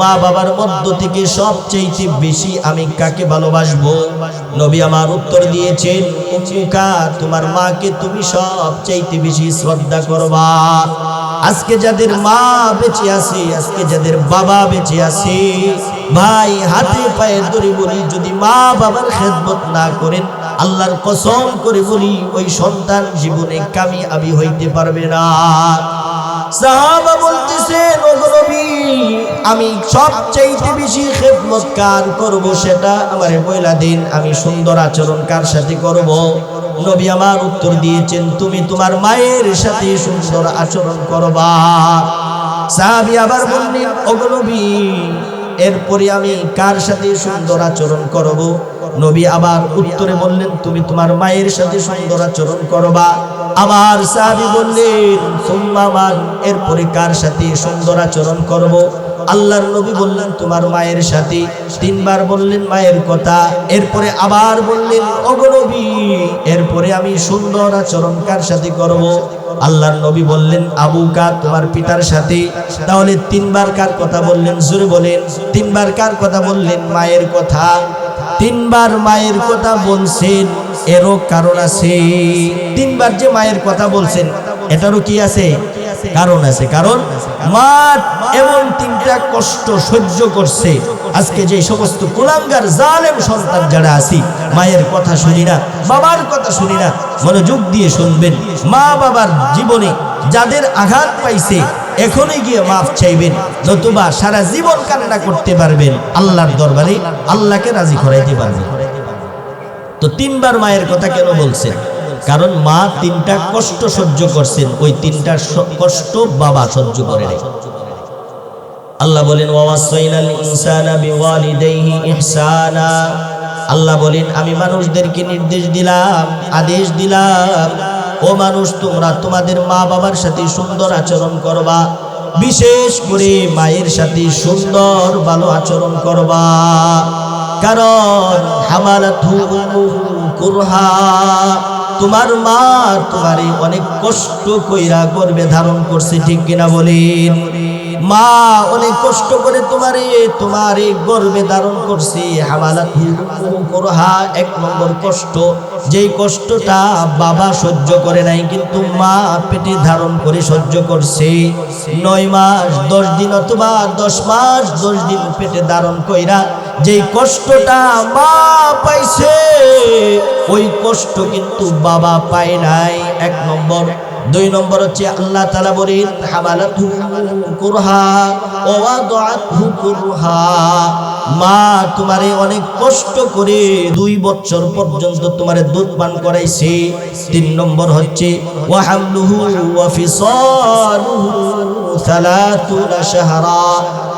মা বাবার মধ্য থেকে সবচাইতে বেশি আমি কাকে ভালোবাসবো? নবী আমার উত্তর দিয়েছেন উম্মুকা, তোমার মাকে তুমি সবচাইতে বেশি শ্রদ্ধা করবা। আজকে যাদের মা বেঁচে আছে, আজকে যাদের বাবা বেঁচে আছে, ভাই হাতে পায়ে ধরে বলি যদি মা বাবার খেদমত না করেন আল্লাহর কসম করে বলি ওই সন্তান জীবনে কামিয়াবি হইতে পারবে না। সাহাবা বলতেছেন ওগো নবী আমি সবচাইতে বেশি খেদমত কার করব সেটা আমারে বইলা দিন, আমি সুন্দর আচরণ কার সাথে করব? নবী আমার উত্তর দিয়েছেন তুমি তোমার মায়ের সাথে সুন্দর আচরণ করবা। সাহাবী আবার বললেন ওগো নবী এরপরে আমি কার সাথে সুন্দর আচরণ করব? নবী আবার উত্তরে বললেন, তুমি তোমার মায়ের সাথে সুন্দর আচরণ করবা। আবার সাহাবী বললেন, সুম্মা মান, এরপরে কার সাথে সুন্দর আচরণ করব? আল্লাহর নবী বললেন, তোমার মায়ের সাথে। তিনবার বললেন মায়ের কথা। এরপরে আবার বললেন, ওগো নবী, এরপরে আমি সুন্দর আচরণ কার সাথে করব? আল্লাহর নবী বললেন, আবুকা, তোমার পিতার সাথে। তাহলে তিনবার কার কথা বললেন? জোরে বলেন। তিনবার কার কথা বললেন? মায়ের কথা। তিনবার মায়ের কথা বলছেন, এরও কারণ আছে। তিনবার যে মায়ের কথা বলছেন, এটারও কি আছে? কারণ আছে। কারণ মা এমন তিনটা কষ্ট সহ্য করছে। আজকে যে সমস্ত কুলাঙ্গার জালেম সন্তান যারা আছি, মায়ের কথা শুনি না, বাবার কথা শুনি না, মনোযোগ দিয়ে শুনবেন। মা বাবার জীবনে যাদের আঘাত পাইছে, এখনই গিয়ে মাফ চাইবেন, নতুবা সারা জীবন কান্না করতে পারবেন আল্লাহর দরবারে, আল্লাহকে রাজি করাইতে পারবেন। তো তিনবার মায়ের কথা কেন বলছেন? কারণ মা তিনটা কষ্ট সহ্য করছেন, ওই তিনটা কষ্ট বাবা সহ্য করে নাই। আল্লাহ বলেন, ওয়াসাইনাল ইনসানা বিওয়ালিদাইহি ইহসানা। আল্লাহ বলেন, আমি মানুষদেরকে নির্দেশ দিলাম, আদেশ দিলাম, ও মানুষ, তোমরা তোমাদের মা বাবার সাথে সুন্দর আচরণ করবা, বিশেষ করে মায়ের সাথে সুন্দর ভালো আচরণ করবা। কারণ হামালাতহু উম্মুহু কুরহা, তোমার মা তোমারে অনেক কষ্ট কইরা গর্ভে ধারণ করছে, ঠিক কিনা বলেন? মা অনেক কষ্ট করে তোমারে গর্ভে ধারণ করছে। হামালাতহু উম্মুহু কুরহা, এক নম্বর কষ্ট, যেই কষ্টটা বাবা সহ্য করে নাই, কিন্তু মা পেটে ধারণ করে সহ্য করছে। 9 মাস 10 দিন অথবা 10 মাস 10 দিন পেটে ধারণ কইরা যেই কষ্টটা মা পাইছে, ওই কষ্ট কিন্তু বাবা পায় নাই, এক নম্বর। 2 নম্বর হচ্ছে আল্লাহ তাআলা বলেন, হামালাতহু কুরহা ওয়া ওয়াদাআতহু কুরহা, মা তোমারে অনেক কষ্ট করে 2 বছর পর্যন্ত তোমারে দুধ পান করাইছে। 3 নম্বর হচ্ছে ওয়া হামলুহু ওয়া ফিসালুহু 30 শাহরা,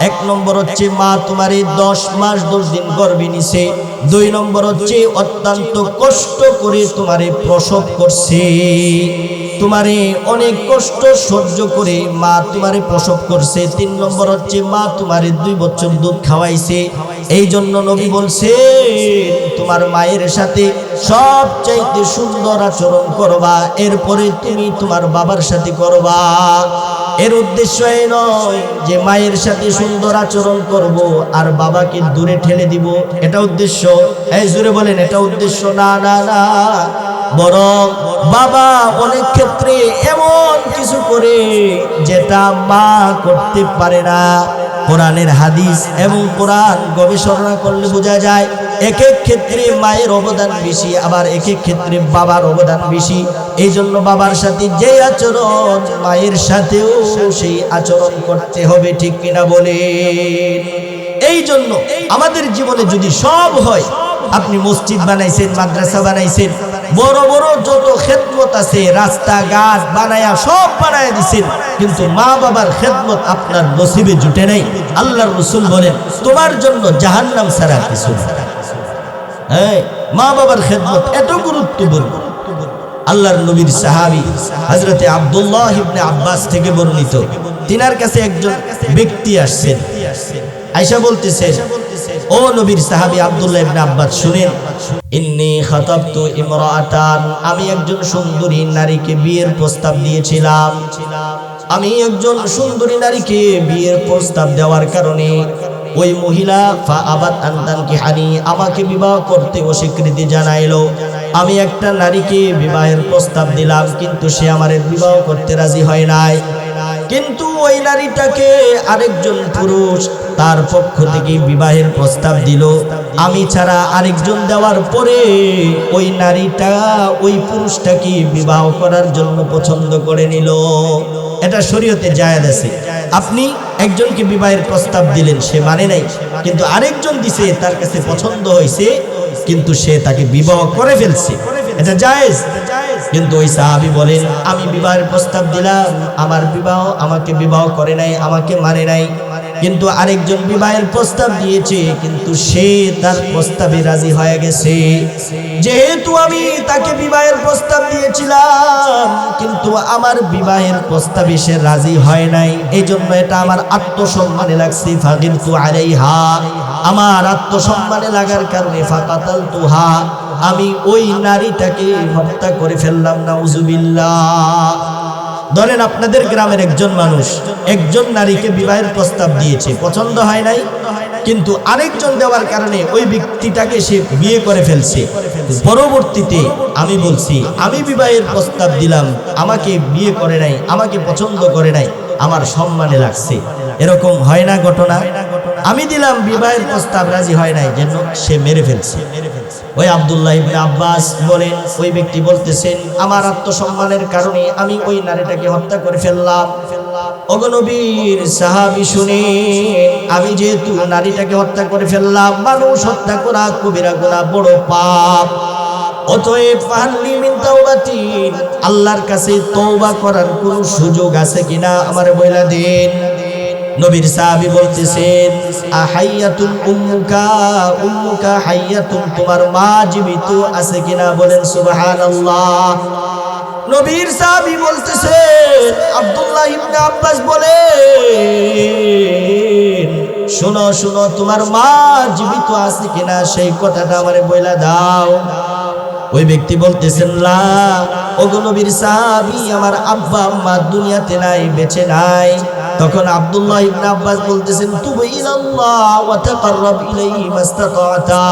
1 নম্বর হচ্ছে মা তোমারে 10 মাস 10 দিন গর্ভে নিছে। 2 নম্বর হচ্ছে অত্যন্ত কষ্ট করে তোমারে প্রসব করছে, তোমারে অনেক কষ্ট সহ্য করে মা তোমারে প্রসব করছে। 3 নম্বর হচ্ছে মা তোমারে 2 বছর দুধ খাওয়াইছে। এই জন্য নবী বলছে, তোমার মায়ের সাথে সবচাইতে সুন্দর আচরণ করবা, এরপরে তুমি তোমার বাবার সাথে করবা। এর উদ্দেশ্য এই নয় যে মায়ের সাথে সুন্দর আচরণ করব আর বাবাকে দূরে ঠেলে দিব, এটা উদ্দেশ্য। এই জোরে বলেন, এটা উদ্দেশ্য না, না, না। বরং বাবা অনেক ক্ষেত্রে এমন কিছু করে যেটা মা করতে পারে না। কোরআনের হাদিস এবং কোরআন গবেষণা করলে বোঝা যায়, এক এক ক্ষেত্রে মায়ের অবদান বেশি, আবার এক এক ক্ষেত্রে বাবার অবদান বেশি। এই জন্য বাবার সাথে যে আচরণ, মায়ের সাথেও সেই আচরণ করতে হবে, ঠিক কিনা বলেন? এই জন্য আমাদের জীবনে যদি সব হয়, আপনি মসজিদ বানাইছেন, মাদ্রাসা বানাইছেন, বড় বড় যত খেদমত আছে, রাস্তাঘাট বানায়া সব বানায়া দিছেন, কিন্তু মা বাবার খেদমত আপনার নসিবে জুটে নাই। আল্লাহর রাসূল বলেন, তোমার জন্য জাহান্নাম ছাড়া কিছু না। হ্যাঁ, মা বাবার খেদমত এত গুরুত্বপূর্ণ। আল্লাহর নবীর সাহাবী হযরতে আব্দুল্লাহ ইবনে আব্বাস থেকে বর্ণিত, তিনার কাছে একজন ব্যক্তি আসছেন, আয়েশা বলতেছেন, ও নবীর সাহাবী আব্দুল্লাহ ইবনে আব্বাস, শুনেন, ইন্নী খাতাবতু ইমরাআতান, আমি একজন সুন্দরী নারীকে বিয়ের প্রস্তাব দিয়েছিলাম। আমি একজন সুন্দরী নারীকে বিয়ের প্রস্তাব দেওয়ার কারণে ওই মহিলা ফাআবাত আন তানকিহানি, আমাকে বিবাহ করতে অস্বীকৃতি জানাইলো। আমি একটা নারীকে বিবাহের প্রস্তাব দিলাম, কিন্তু সে আমারে বিবাহ করতে রাজি হয় নাই। কিন্তু ওই নারীটাকে আরেকজন পুরুষ তার পক্ষ থেকে বিবাহের প্রস্তাব দিল। আমি ছাড়া আরেকজন দেওয়ার পরে ওই নারীটা ওই পুরুষটাকে বিবাহ করার জন্য পছন্দ করে নিল। এটা শরীয়তে জায়েজ আছে। আপনি একজনকে বিবাহের প্রস্তাব দিলেন, সে মানে নাই, কিন্তু আরেকজন দিছে, তার কাছে পছন্দ হয়েছে, কিন্তু সে তাকে বিবাহ করে ফেলছে, এটা জায়েজ। কিন্তু ওই সাহাবী বলেন, আমি বিবাহের প্রস্তাব দিলাম, আমাকে বিবাহ করে নাই, আমাকে মানে নাই, কিন্তু আরেকজন বিবাহের প্রস্তাব দিয়েছে, কিন্তু সে তার প্রস্তাবে রাজি হয়ে গেছে। যেহেতু আমি তাকে বিবাহের প্রস্তাব দিয়েছিলাম, কিন্তু আমার বিবাহের প্রস্তাবে সে রাজি হয় নাই, এই জন্য এটা আমার আত্মসম্মানে লাগছে। ফাগিরতু আলাইহা, আমার আত্মসম্মানে লাগার কারণে ফাকাতালতুহা, আমি ওই নারীটাকে হত্যা করে ফেললাম। নাউজুবিল্লাহ। ধরেন আপনাদের গ্রামের একজন মানুষ একজন নারীকে বিবাহের প্রস্তাব দিয়েছে, পছন্দ হয় নাই, কিন্তু আরেকজন দেওয়ার কারণে ওই ব্যক্তিটাকে সে বিয়ে করে ফেলছে। পরবর্তীতে আমি বলছি আমি বিবাহের প্রস্তাব দিলাম, আমাকে বিয়ে করে নাই, আমাকে পছন্দ করে নাই, আমার সম্মানে লাগছে। এরকম হয় না ঘটনা? আমি দিলাম বিবাহের প্রস্তাব, রাজি হয় নাই, যেন সে মেরে ফেলছে। ওই আব্দুল্লাহ ইবনে আব্বাস বলেন, ওই ব্যক্তি বলতেছেন আমার আত্মসম্মানের কারণে আমি ওই নারীটাকে হত্যা করে ফেললাম। ওগো নবীর সাহাবী শুনেন, আমি যেহেতু নারীটাকে হত্যা করে ফেললাম, মানুষ হত্যা করা কবিরা গুনাহ, বড় পাপ। অতএব ফাহাল্লি মিন তাওবাতিন, আল্লাহর কাছে তওবা করার কোন সুযোগ আছে কিনা আমারে বইলা দেন। নবীর সাহাবী বলতেছেন আহাইয়াতুন উম্মুকা, উম্মুকা হাইয়াতুন, তোমার মা জীবিত আছে কিনা? বলেন সুবহানাল্লাহ। নবীর সাহাবী বলতেছেন, আব্দুল্লাহ ইবনে আব্বাস বলেন শোনো শোনো, তোমার মা জীবিত আছে কিনা সেই কথাটা আমারে বইলা দাও। ওই ব্যক্তি বলতেছেন লা, ওগো নবীর সাহাবী, আমার আব্বা আম্মা দুনিয়াতে নাই, বেঁচে নাই। তখন আব্দুল্লাহ ইবনে আব্বাস বলতেছেন তুবু ইলাল্লাহ ওয়া তাকাররাব ইলাইহি মাস্তাতা,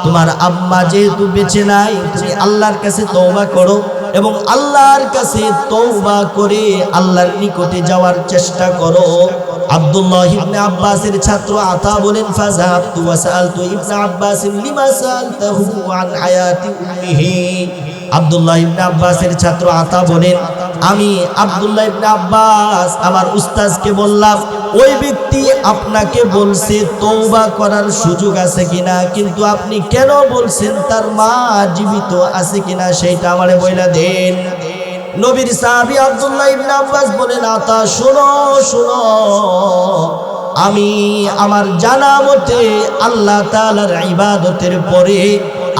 তোমার আম্মা যেহেতু বেঁচে নাই, তুমি আল্লাহর কাছে তওবা করো এবং আল্লাহর কাছে তওবা করে আল্লাহর নিকটে যাওয়ার চেষ্টা করো। আব্দুল্লাহ ইবনে আব্বাসের ছাত্র আতা বলেন ফাযাহাবতু ওয়া সাআলতু ইবনে আব্বাস লিমা সাআলতাহু আন হায়াতি উম্মিহি। আব্দুল্লাহ ইবনে আব্বাসের ছাত্র আতা বলেন, আমি আব্দুল্লাহ ইবনে আব্বাস আমার উস্তাদকে বললাম, ওই ব্যক্তি আপনাকে বলছে তওবা করার সুযোগ আছে কিনা, কিন্তু আপনি কেন বলছেন তার মা জীবিত আছে কিনা সেইটা আমারে বইলা দেন। নবীর সাহাবী আব্দুল্লাহ ইবনে আব্বাস বলেন আতা শোনো শোনো, আমি আমার জানা মতে আল্লাহ তাআলার ইবাদতের পরে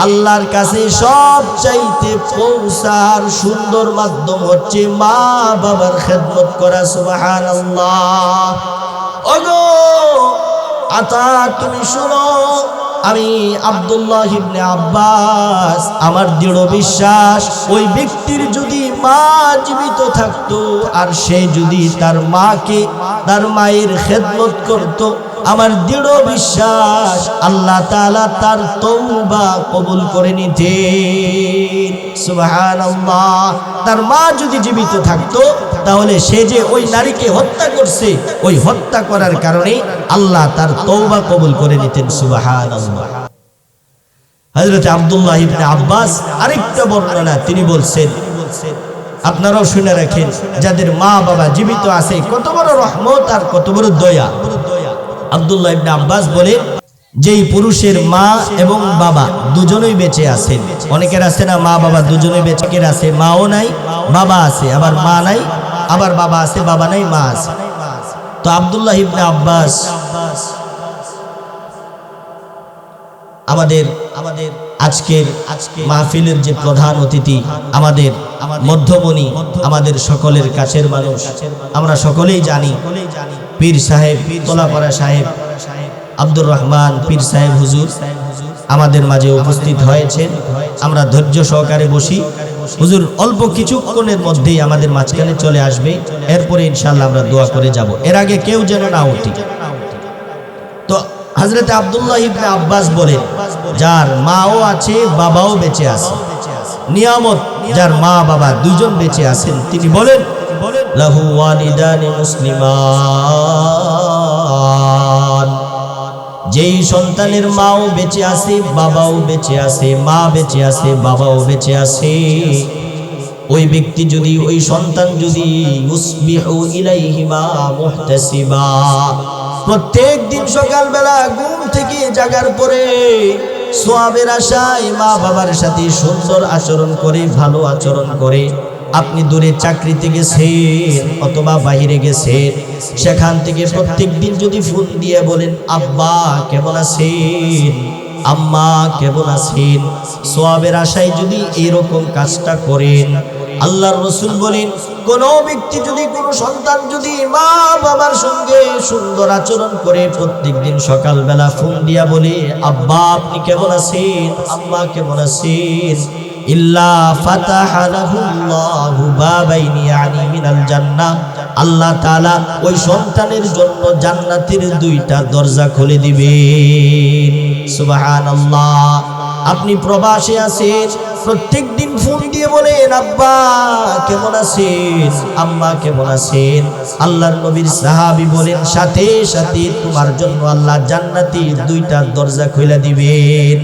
আল্লাহর কাছে সবচাইতে পৌঁছার সুন্দর মাধ্যম হচ্ছে মা বাবার খেদমত করা। সুবহানাল্লাহ। ওগো আতা তুমি শোনো, আমি আব্দুল্লাহ ইবনে আব্বাস, আমার দৃঢ় বিশ্বাস ওই ব্যক্তির যদি মা জীবিত থাকতো আর সে যদি তার মাকে তার মায়ের খেদমত করত, আমার দৃঢ় বিশ্বাস আল্লাহ তাআলা তার তওবা কবুল করে নিতেন। সুবহানাল্লাহ। তার মা যদি জীবিত থাকতো তাহলে সে যে ওই নারীকে হত্যা করছে, ওই হত্যা করার কারণে আল্লাহ তার তওবা কবুল করে নিতেন। সুবহানাল্লাহ। হযরত আব্দুল্লাহ ইবনে আব্বাস আরেকটা বর্ণনা তিনি বলছেন, আপনারাও শুনে রাখেন, যাদের মা বাবা জীবিত আছে কত বড় রহমত আর কত বড় দয়া। আব্দুল্লাহ ইবনে আব্বাস বলেন, যেই পুরুষের মা এবং বাবা দুজনেই বেঁচে আছেন, অনেকের আছে না মা বাবা দুজনেই বেঁচে আছে, মাও নাই বাবা আছে, আবার মা নাই, আবার বাবা আছে বাবা নাই মা আছে। তো আব্দুল্লাহ ইবনে আব্বাস আমাদের আজকের মাহফিলের যে প্রধান অতিথি, আমাদের মধ্যমণি, আমাদের সকলের কাছের মানুষ, আমরা সকলেই জানি পীর সাহেব তোলাপাড়া সাহেব আব্দুর রহমান পীর সাহেব হুজুর আমাদের মাঝে উপস্থিত হয়েছেন। আমরা ধৈর্য সহকারে বসি, হুজুর অল্প কিছুক্ষণের মধ্যেই আমাদের মাঝখানে চলে আসবে, এরপরে ইনশাআল্লাহ আমরা দোয়া করে যাব। এর আগে কেউ যেন না উঠি। তো হযরত আব্দুল্লাহ ইবনে আব্বাস বলেন, যার মাও আছে বাবাও বেঁচে আছে, নিয়ামত যার মা বাবা দুইজন বেঁচে আছেন, তিনি বলেন লাহু ওয়ালিদানি মুসলিমান, যেই সন্তানের মাও বেঁচে আছে বাবাও বেঁচে আছে, মা বেঁচে আছে বাবাও বেঁচে আছে, ওই ব্যক্তি যদি ওই সন্তান যদি ইউসবিহু ইলাইহিমা মুহতাসিবা, প্রত্যেক দিন সকালবেলা ঘুম থেকে জাগার পরে সওয়াবের আশায় মা বাবার সাথে সুন্দর আচরণ করে, ভালো আচরণ করে, আপনি দূরে চাকরিতে গেছেন অথবা বাইরে গেছেন, সেখান থেকে প্রত্যেক দিন যদি ফোন দিয়ে বলেন আব্বা কেমন আছেন, আম্মা কেমন আছেন, সওয়াবের আশায় যদি এরকম কাজটা করেন, আল্লাহর রাসূল বলেন কোন ব্যক্তি যদি কোন সন্তান যদি মা বাবার সঙ্গে সুন্দর আচরণ করে প্রত্যেকদিন সকালবেলা ফোন দিয়া বলে আব্বা আপনি কেমন আছেন, আম্মা কেমন আছেন, ইল্লা ফাতাহা লাহুল্লাহু বাবাইনি ইয়ানি মিনাল জান্নাহ, আল্লাহ তাআলা ওই সন্তানের জন্য জান্নাতের দুইটা দরজা খুলে দিবেন। সুবহানাল্লাহ। আপনি প্রবাসে আছেন, প্রত্যেকদিন ফোন দিয়ে বলেন আব্বা কেমন আছেন, আম্মা কেমন আছেন, আল্লাহর নবীর সাহাবী বলেন সাথে সাথে তোমার জন্য আল্লাহ জান্নাতের দুইটা দরজা খুলে দিবেন।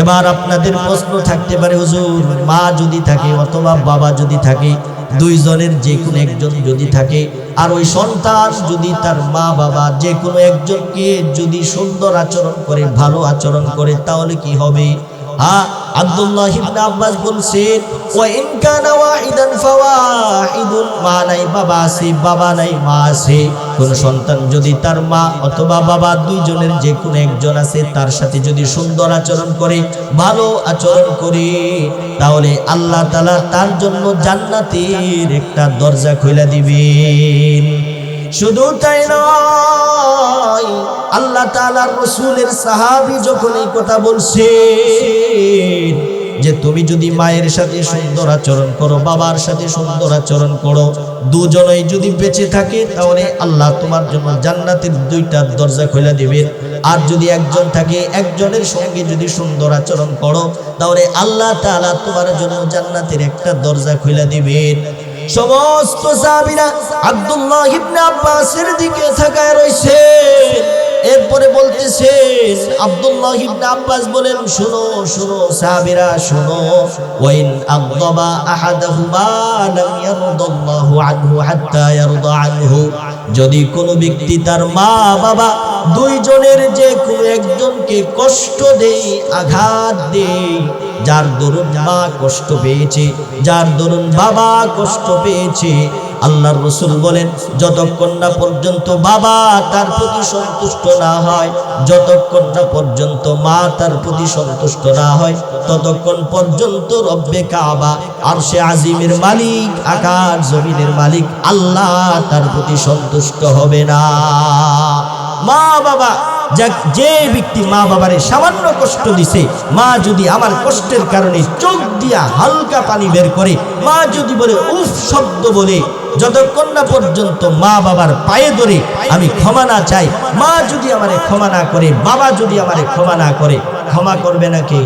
এবার আপনাদের প্রশ্ন থাকতে পারে হুজুর মা যদি থাকে অথবা বাবা যদি থাকে, দুইজনের যে কোনো একজন যদি থাকে, আর ওই সন্তান যদি তার মা বাবা যে কোনো একজনকে যদি সুন্দর আচরণ করে ভালো আচরণ করে তাহলে কি হবে? আব্দুল্লাহ ইবনে আব্বাস বলছেন ওয়া ইন কানা ওয়াহিদান ফাওয়াহিদুন, মা নাই বাবা আছে, বাবা নাই মা আছে, কোন সন্তান যদি তার মা অথবা বাবা দুইজনের যে কোনো একজন আছে তার সাথে যদি সুন্দর আচরণ করে ভালো আচরণ করে তাহলে আল্লাহ তাআলা তার জন্য জান্নাতের একটা দরজা খুলে দিবেন। শুধু তাই নয়, আল্লাহ তাআলার রাসূলের সাহাবী যখন এই কথা বলছেন যে তুমি যদি মায়ের সাথে সুন্দর আচরণ করো, বাবার সাথে সুন্দর আচরণ করো, দুজনেই যদি বেঁচে থাকে তাহলে আল্লাহ তোমার জন্য জান্নাতের দুইটা দরজা খুলে দিবেন। আর যদি একজন থাকে, একজনের সঙ্গে যদি সুন্দর আচরণ করো তাহলে আল্লাহ তাআলা তোমার জন্য জান্নাতের একটা দরজা খুলে দিবেন। সমস্ত সাহাবীরা আব্দুল্লাহ ইবনে আব্বাসের দিকে তাকায় রইছে। এরপরে বলতেছেন আব্দুল্লাহ ইবনে আব্বাস বলেন শুনো শুনো সাহাবীরা শুনো, ওয়াইন আযবা আহাদাহুমা লাম ইয়ারদাল্লাহু আনহু হাত্তা ইয়ারদা আনহু, যদি কোনো ব্যক্তি তার মা বাবা দুইজনের যে কোনো একজনকে কষ্ট দেয়, আঘাত দেয়, যার দরুন মা কষ্ট পেয়েছে, যার দরুন বাবা কষ্ট পেয়েছে, আল্লাহর রাসূল বলেন যতক্ষণ না পর্যন্ত বাবা তার প্রতি সন্তুষ্ট না হয়, যতক্ষণ না পর্যন্ত মা তার প্রতি সন্তুষ্ট না হয়, ততক্ষণ পর্যন্ত রব্বে কাবা আরশে আজিমের মালিক, আকাশ জমিনের মালিক আল্লাহ তার প্রতি সন্তুষ্ট হবে না। মা বাবা যে ব্যক্তি মা বাবারে সামান্য কষ্ট দিছে, মা যদি আমার কষ্টের কারণে চোখ দিয়া হালকা পানি বের করে, মা যদি বলে উফ শব্দ বলে, যতক্ষণ না পর্যন্ত মা বাবার পায়ে ধরে আমি ক্ষমা না চাই, মা যদি আমারে ক্ষমা না করে, বাবা যদি আমারে ক্ষমা না করে, ক্ষমা করবে নাকি?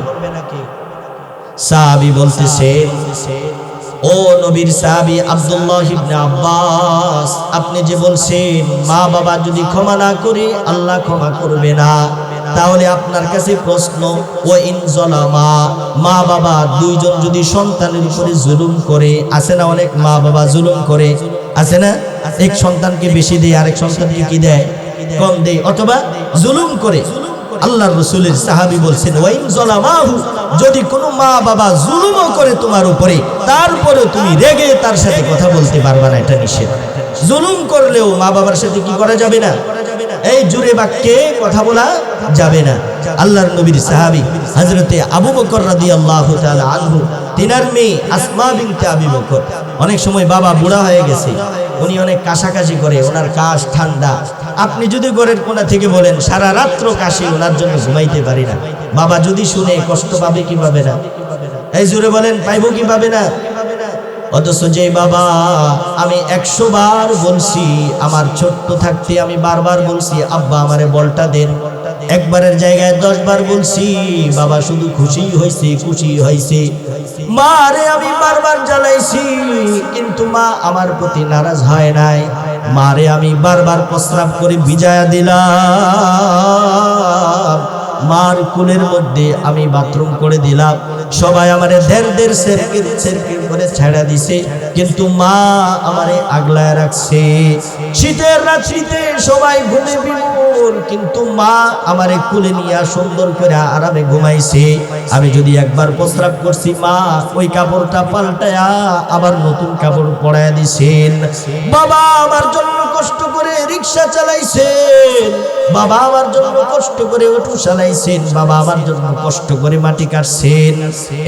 সাহাবী বলতেছে ও নবীর সাহাবী আব্দুল্লাহ ইবনে আব্বাস, আপনি যে বলছেন মা বাবা যদি ক্ষমা না করে আল্লাহ ক্ষমা করবে না, তাহলে আপনার কাছে প্রশ্ন, ও ইন যালামা, মা বাবা দুইজন যদি সন্তানের উপরে জুলুম করে, আছে না অনেক মা বাবা জুলুম করে, আছে না? এক সন্তানকে বেশি দেয়, আরেক সন্তানকে কি দেয়? কম দেয়, অথবা জুলুম করে। আল্লাহর রাসূলের সাহাবী বলছেন ওয়াইন যালামাহু, যদি কোনো মা বাবা জুলুমও করে তোমার উপরে, তারপরে তুমি রেগে তার সাথে কথা বলতে পারবা না, এটা নিষেধ। জুলুম করলেও মা বাবার সাথে কি করা যাবে না? এই জোরে বাক্যে কথা বলা যাবে না। আল্লাহর নবীর সাহাবী হযরতে আবু বকর রাদিয়াল্লাহু তাআলা আনহু, তিনার মেয়ে আসমা বিনতে আবি বকর, অনেক সময় বাবা বুড়া হয়ে গেছে, উনি অনেক কাশাকাশি করে, ওনার কাশ ঠান্ডা, আপনি যদি ঘরের কোণা থেকে বলেন সারা রাত্র কাশি, ওনার জন্য ঘুমাইতে পারি না, বাবা যদি শুনে কষ্ট পাবে কি পাবে না? এই জোরে বলেন পাইবো কি পাবে না? অথচ যে বাবা, আমি 100 বার বলছি, আমার ছোট্ট থাকতে আমি বারবার বলছি আব্বা আমারে বলটা দেন, একবারের জায়গায় 10 বার বলছি, বাবা শুধু খুশি হয়েছে খুশি হয়েছে। মারে আমি বারবার জ্বালাইছি কিন্তু মা আমার প্রতি নারাজ হয় নাই, মারে আমি বারবার প্রস্রাব করে ভিজায়া দিলাম মার কুলের মধ্যে আমি বাথরুম করে দিলাম, সবাই আমারে দের সেরকির করে ছেড়া দিছে, কিন্তু মা আমারে আগলায় রাখছে। শীতের রাত্রিতে সবাই ঘুমে বিমূঢ়, কিন্তু মা আমারে কুলে নিয়ে সুন্দর করে আরামে ঘুমাইছে। আমি যদি একবার প্রস্রাব করছি, মা ওই কাপড়টা পাল্টায়া আবার নতুন কাপড় পরায়া দিছেন। বাবা আমার জন্য কষ্ট করে রিক্সা চালাইছেন, বাবা আমার জন্য কষ্ট করে অটো চালাইছেন, বাবা আমার জন্য কষ্ট করে মাটি কাটছেন।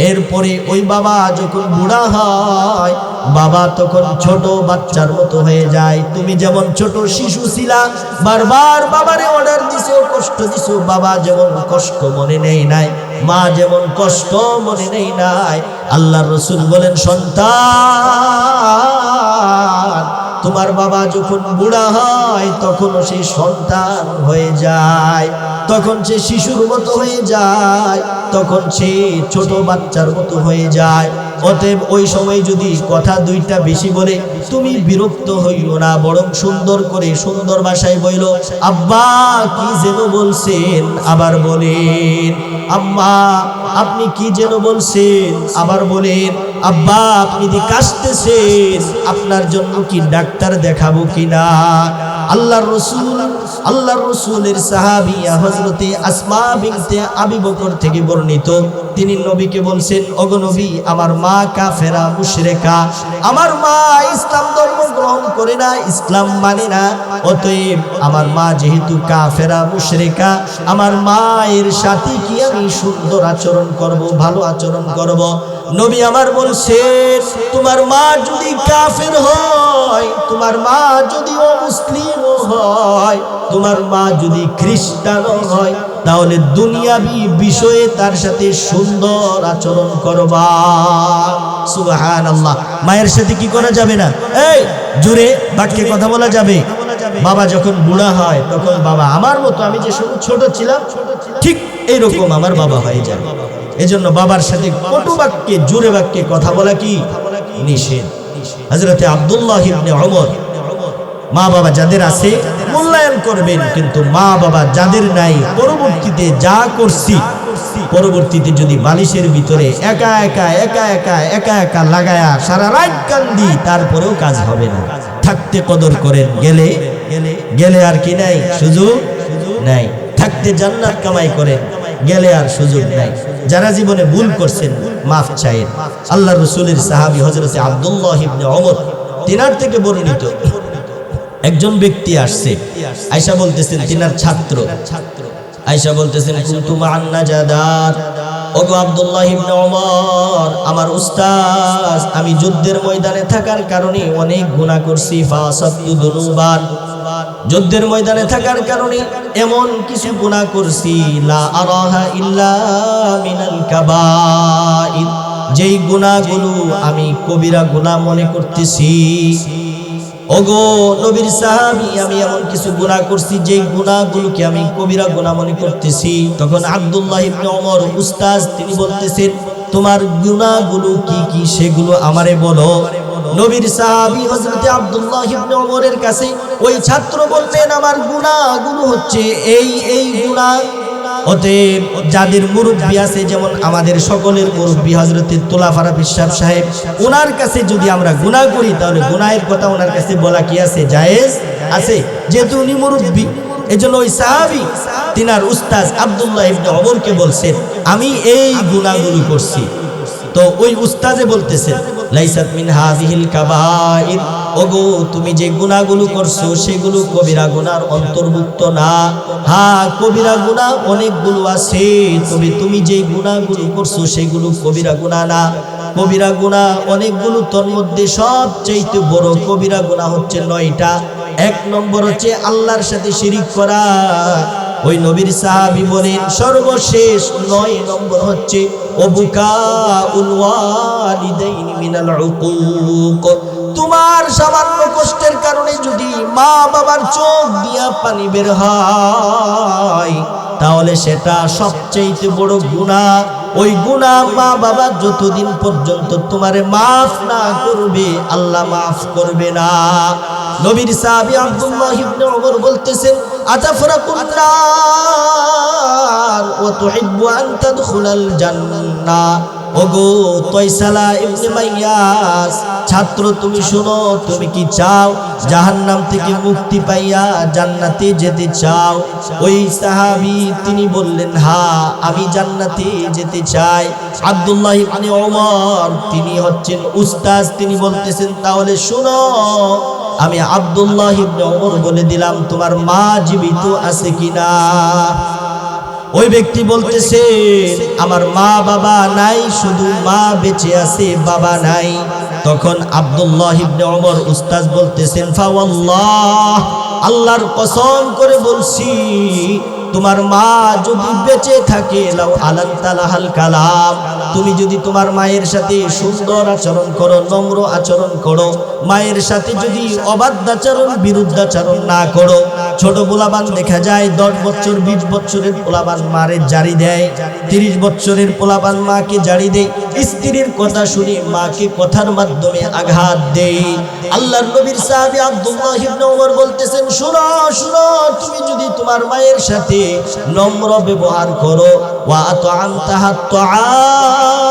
এরপরে ওই বাবা যখন বুড়া হয়, বাবা তখন ছোট বাচ্চার মতো হয়ে যায়। তুমি যেমন ছোট শিশু ছিলা, বারবার বাবারে অর্ডার দিছো, কষ্ট দিছো, বাবা যেমন কষ্ট মনে নেই নাই, মা যেমন কষ্ট মনে নেই নাই। আল্লাহর রাসূল বলেন, সন্তান তোমার বাবা যখন বুড়া হয় তখন সে সন্তান হয়ে যায়, তখন সে শিশুর মতো হয়ে যায়, তখন সে ছোট বাচ্চার মতো হয়ে যায়। অতএব ওই সময় যদি কথা দুইটা বেশি বলে তুমি বিরক্ত হইও না, বরং সুন্দর করে সুন্দর ভাষায় বইল, আব্বা কি যেন বলছেন আবার বলেন, আম্মা আপনি কি যেন বলছেন আবার বলেন, আব্বা আপনি যে কাশতেছেন আপনার জন্য কি ডাক্তার দেখাবো কিনা। আল্লাহর রাসূলের সাহাবিয়া হযরতে আসমা বিনতে আবি বকর থেকে বর্ণিত, তিনি নবীকে বলছেন, ওগো নবী আমার মা কাফেরা মুশরিকা, আমার মা ইসলাম ধর্ম গ্রহণ করে না, ইসলাম মানে না, অতএব আমার মা যেহেতু কাফেরা মুশরিকা, আমার মায়ের সাথে কি আমি সুন্দর আচরণ করব, ভালো আচরণ করব। নবী আমার বলছেন, তোমার মা যদি কাফের হয়, তোমার মা যদি অমুসলিম হয়, তোমার মা যদি খ্রিস্টানও হয়, তাহলে দুনিয়াবি বিষয়ে তার সাথে সুন্দর আচরণ করবা। সুবহানাল্লাহ। মায়ের সাথে কি করা যাবে না? এই জোরে বাক্যে কথা বলা যাবে। বাবা যখন বুড়া হয় তখন বাবা আমার মতো, আমি যে ছোট ছিলাম ঠিক এইরকম আমার বাবা হয়ে যায়। এজন্য বাবার সাথে কটু বাক্যে জোরে বাক্যে কথা বলা কি নিষেধ। হযরতে আব্দুল্লাহ ইবনে ওমর, মা বাবা যাদের আছে মূল্যায়ন করবেন, কিন্তু মা বাবা যাদের নাই, পরবর্তীতে যা করছি, পরবর্তীতে যদি বালিশের ভিতরে একা একা লাগায়া সারা রাত কান্দি, তারপরেও কাজ হবে না। থাকতে কদর করেন, গেলে আর কি নাই, সুযোগ নাই। থাকতে জান্নাত কামাই করেন, গেলে আর সুযোগ নাই। যারা জীবনে ভুল করছেন মাফ চাইেন। আল্লাহর রাসূলের সাহাবী হযরতে আব্দুল্লাহ ইবনে ওমর, তিনার থেকে বর্ণিত, একজন ব্যক্তি আসছে, আয়েশা বলতেছেন তিনার ছাত্র, আয়েশা বলতেছেন, কুনতু মা'আন নাজাদাত, ওগো আব্দুল্লাহ ইবনে ওমর আমার উস্তাদ, আমি যুদ্ধের ময়দানে থাকার কারণে অনেক গুনাহ করছি, ফাসাতু দুনুবান, যুদ্ধের ময়দানে থাকার কারণে এমন কিছু গুনাহ করছি, লা আরাহা ইল্লা মিনাল কাবাইর, যেই গুনাহগুলো আমি কবিরা গুনাহ মনে করতেছি। ওগো নবীর সাহাবী, আমি এমন কিছু গুনাহ করছি যেই গুনাহগুলোকে আমি কবিরা গুনাহ মনে করতেছি। তখন আব্দুল্লাহ ইবনে ওমর উস্তাদ তিনি বলতেছেন, তোমার গুনাহগুলো কি কি সেগুলো আমারে বলো। নবীর সাহাবী হযরতে আব্দুল্লাহ ইবনে ওমরের কাছে ওই ছাত্র বললেন, আমার গুনাহগুলো হচ্ছে এই গুনাহ। অতএব যাদের মুরব্বী আছে, যেমন আমাদের সকলের মুরব্বী হযরতে তোলাফারা বিশাব সাহেব, ওনার কাছে যদি আমরা গুনাহ করি তাহলে গুনাহের কথা ওনার কাছে বলা কি আছে, জায়েজ আছে, যেহেতু উনি মুরব্বী। এজন্য ওই সাহাবী তিনার উস্তাদ আব্দুল্লাহ ইবনে ওমরকে বলছেন, আমি এই গুনাহগুলো করছি। তো ওই উস্তাদে বলতেছেন, লাইসাত মিন হাযিহিল কাবাইর, ওগো তুমি যে গুনাহগুলো করছো সেগুলো কবিরা গুনার অন্তর্ভুক্ত না। হ্যাঁ, কবিরা গুনাহ অনেকগুলো আছে, তবে তুমি যে গুনাহগুলো করছো সেগুলো কবিরা গুনাহ না। কবিরা গুনাহ অনেকগুলো, তোর মধ্যে সবচেয়ে বড় কবিরা গুনাহ হচ্ছে 9টা। 1 নম্বর হচ্ছে আল্লাহর সাথে শিরিক করা। ওই নবীর সাহাবী বলেন, সর্বশেষ 9 নম্বর হচ্ছে ওবুকাউল ওয়ালিদাইনি মিনাল উকুক, তোমার সামান্য কষ্টের কারণে যদি মা বাবার চোখ দিয়া পানি বের হয় তাহলে সেটা সবচেয়ে বড় গুনাহ। ওই গুনাহ মা বাবা যতদিন পর্যন্ত তোমারে মাফ না করবে আল্লাহ মাফ করবে না। নবীর সাহাবী আব্দুল্লাহ ইবনে ওমর বলতেছেন, আতাফরাকুন নার ওয়া তুহিব্বু আন তাদখুলাল জান্নাহ। ওগো তয়সালা ইবনে মাইয়াস, ছাত্র তুমি শোনো, তুমি কি চাও জাহান্নাম থেকে মুক্তি পাইয়া জান্নাতে যেতে চাও? ওই সাহাবী তিনি বললেন, হ্যাঁ আমি জান্নাতে যেতে চাই। আব্দুল্লাহ ইবনে ওমর তিনি হচ্ছেন উস্তাদ, তিনি বলতেছেন তাহলে শোনো, আমি আব্দুল্লাহ ইবনে ওমর বলে দিলাম তোমার মা জীবিত আছে কিনা। ওই ব্যক্তি বলতেছে আমার মা বাবা নাই, শুধু মা বেঁচে আছে, বাবা নাই। তখন আব্দুল্লাহ ইবনে ওমর উস্তাদ বলতেছেন, ফাওয়াল্লাহ, আল্লাহর কসম করে বলছি তোমার মা যদি বেঁচে থাকে, লাউ আলান্তালাহাল কালাম, তুমি যদি তোমার মায়ের সাথে সুন্দর আচরণ করো, নম্র আচরণ করো, মায়ের সাথে যদি অবাধ্যাচরণ বিরুদ্ধাচরণ না করো। ছোট পোলাবান দেখা যায় 10 বছর 20 বছরের পোলাবান মারে জারি দেয়, 30 বছরের পোলাবান মাকে জারি দেয়, স্ত্রীর কথা শুনে মাকে কথার মাধ্যমে আঘাত দেয়। আল্লাহর নবীর সাহাবী আব্দুল্লাহ ইবনে ওমর বলতেছেন, শুনো শুনো, তুমি যদি তোমার মায়ের সাথে নম্র ব্যবহার করো, ওয়া আতআমতাহা আত-তাআম,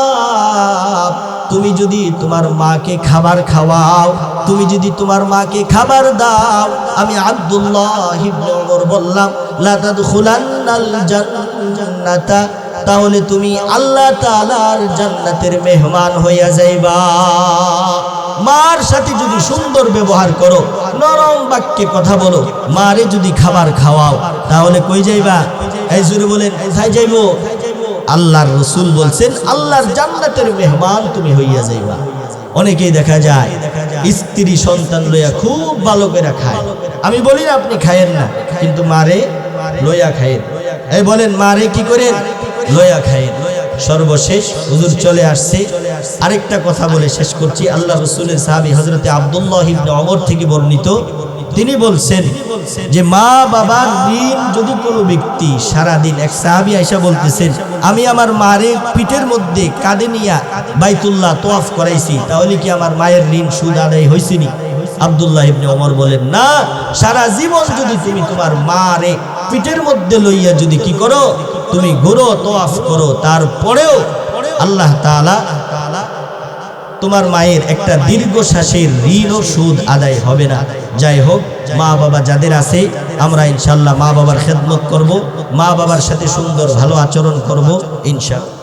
তুমি যদি তোমার মাকে খাবার খাওয়াও, তুমি যদি তোমার মাকে খাবার দাও, আমি আব্দুল্লাহ ইবনে ওমর বললাম লা তাদখুলান্নাল জান্নাতা, তাহলে তুমি আল্লাহ তাআলার জান্নাতের মেহমান হইয়া যাইবা। মার সাথে যদি সুন্দর ব্যবহার করো, নরম বাক্যে কথা বলো, মারে যদি খাবার খাওয়াও, তাহলে কই যাইবা? এই জোরে বলেন, কোথায় যাইবো? আল্লাহর রাসূল বলছেন আল্লাহর জান্নাতের মেহমান তুমি হইয়া যাইবা। অনেকেই দেখা যায় স্ত্রী সন্তান লইয়া খুব ভালো করে খায়, আমি বলি না আপনি খায়েন না, কিন্তু মারে লইয়া খায়েন। এই বলেন মারে কি করেন? লইয়া খায়েন। সর্বশেষ হুজুর চলে আসছে, আরেকটা কথা বলে শেষ করছি। আল্লাহ রাসূলের সাহাবী হযরতে আব্দুল্লাহ ইবনে ওমর থেকে বর্ণিত, তিনি বলছেন যে মা বাবার ঋণ যদি কোনো ব্যক্তি সারাদিন, এক সাহাবী আয়েশা বলতেছেন আমি আমার মারে পিঠের মধ্যে কাঁধে নিয়া বাইতুল্লাহ তওয়াফ করাইছি, তাহলে কি আমার মায়ের ঋণ সুদ আদায় হইছেনি? আব্দুল্লাহ ইবনে ওমর বলেন না, সারা জীবন যদি তুমি তোমার মারে পিঠের মধ্যে লইয়া যদি কি করো, তুমি ঘুরো তওয়াফ করো, তারপরেও আল্লাহ তাআলা তোমার মায়ের একটা দীর্ঘশ্বাসের ঋণ ও সুদ আদায় হবে না। যাই হোক, মা বাবা যাদের আছে আমরা ইনশাআল্লাহ মা বাবার খেদমত করব, মা বাবার সাথে সুন্দর ভালো আচরণ করব ইনশাআল্লাহ।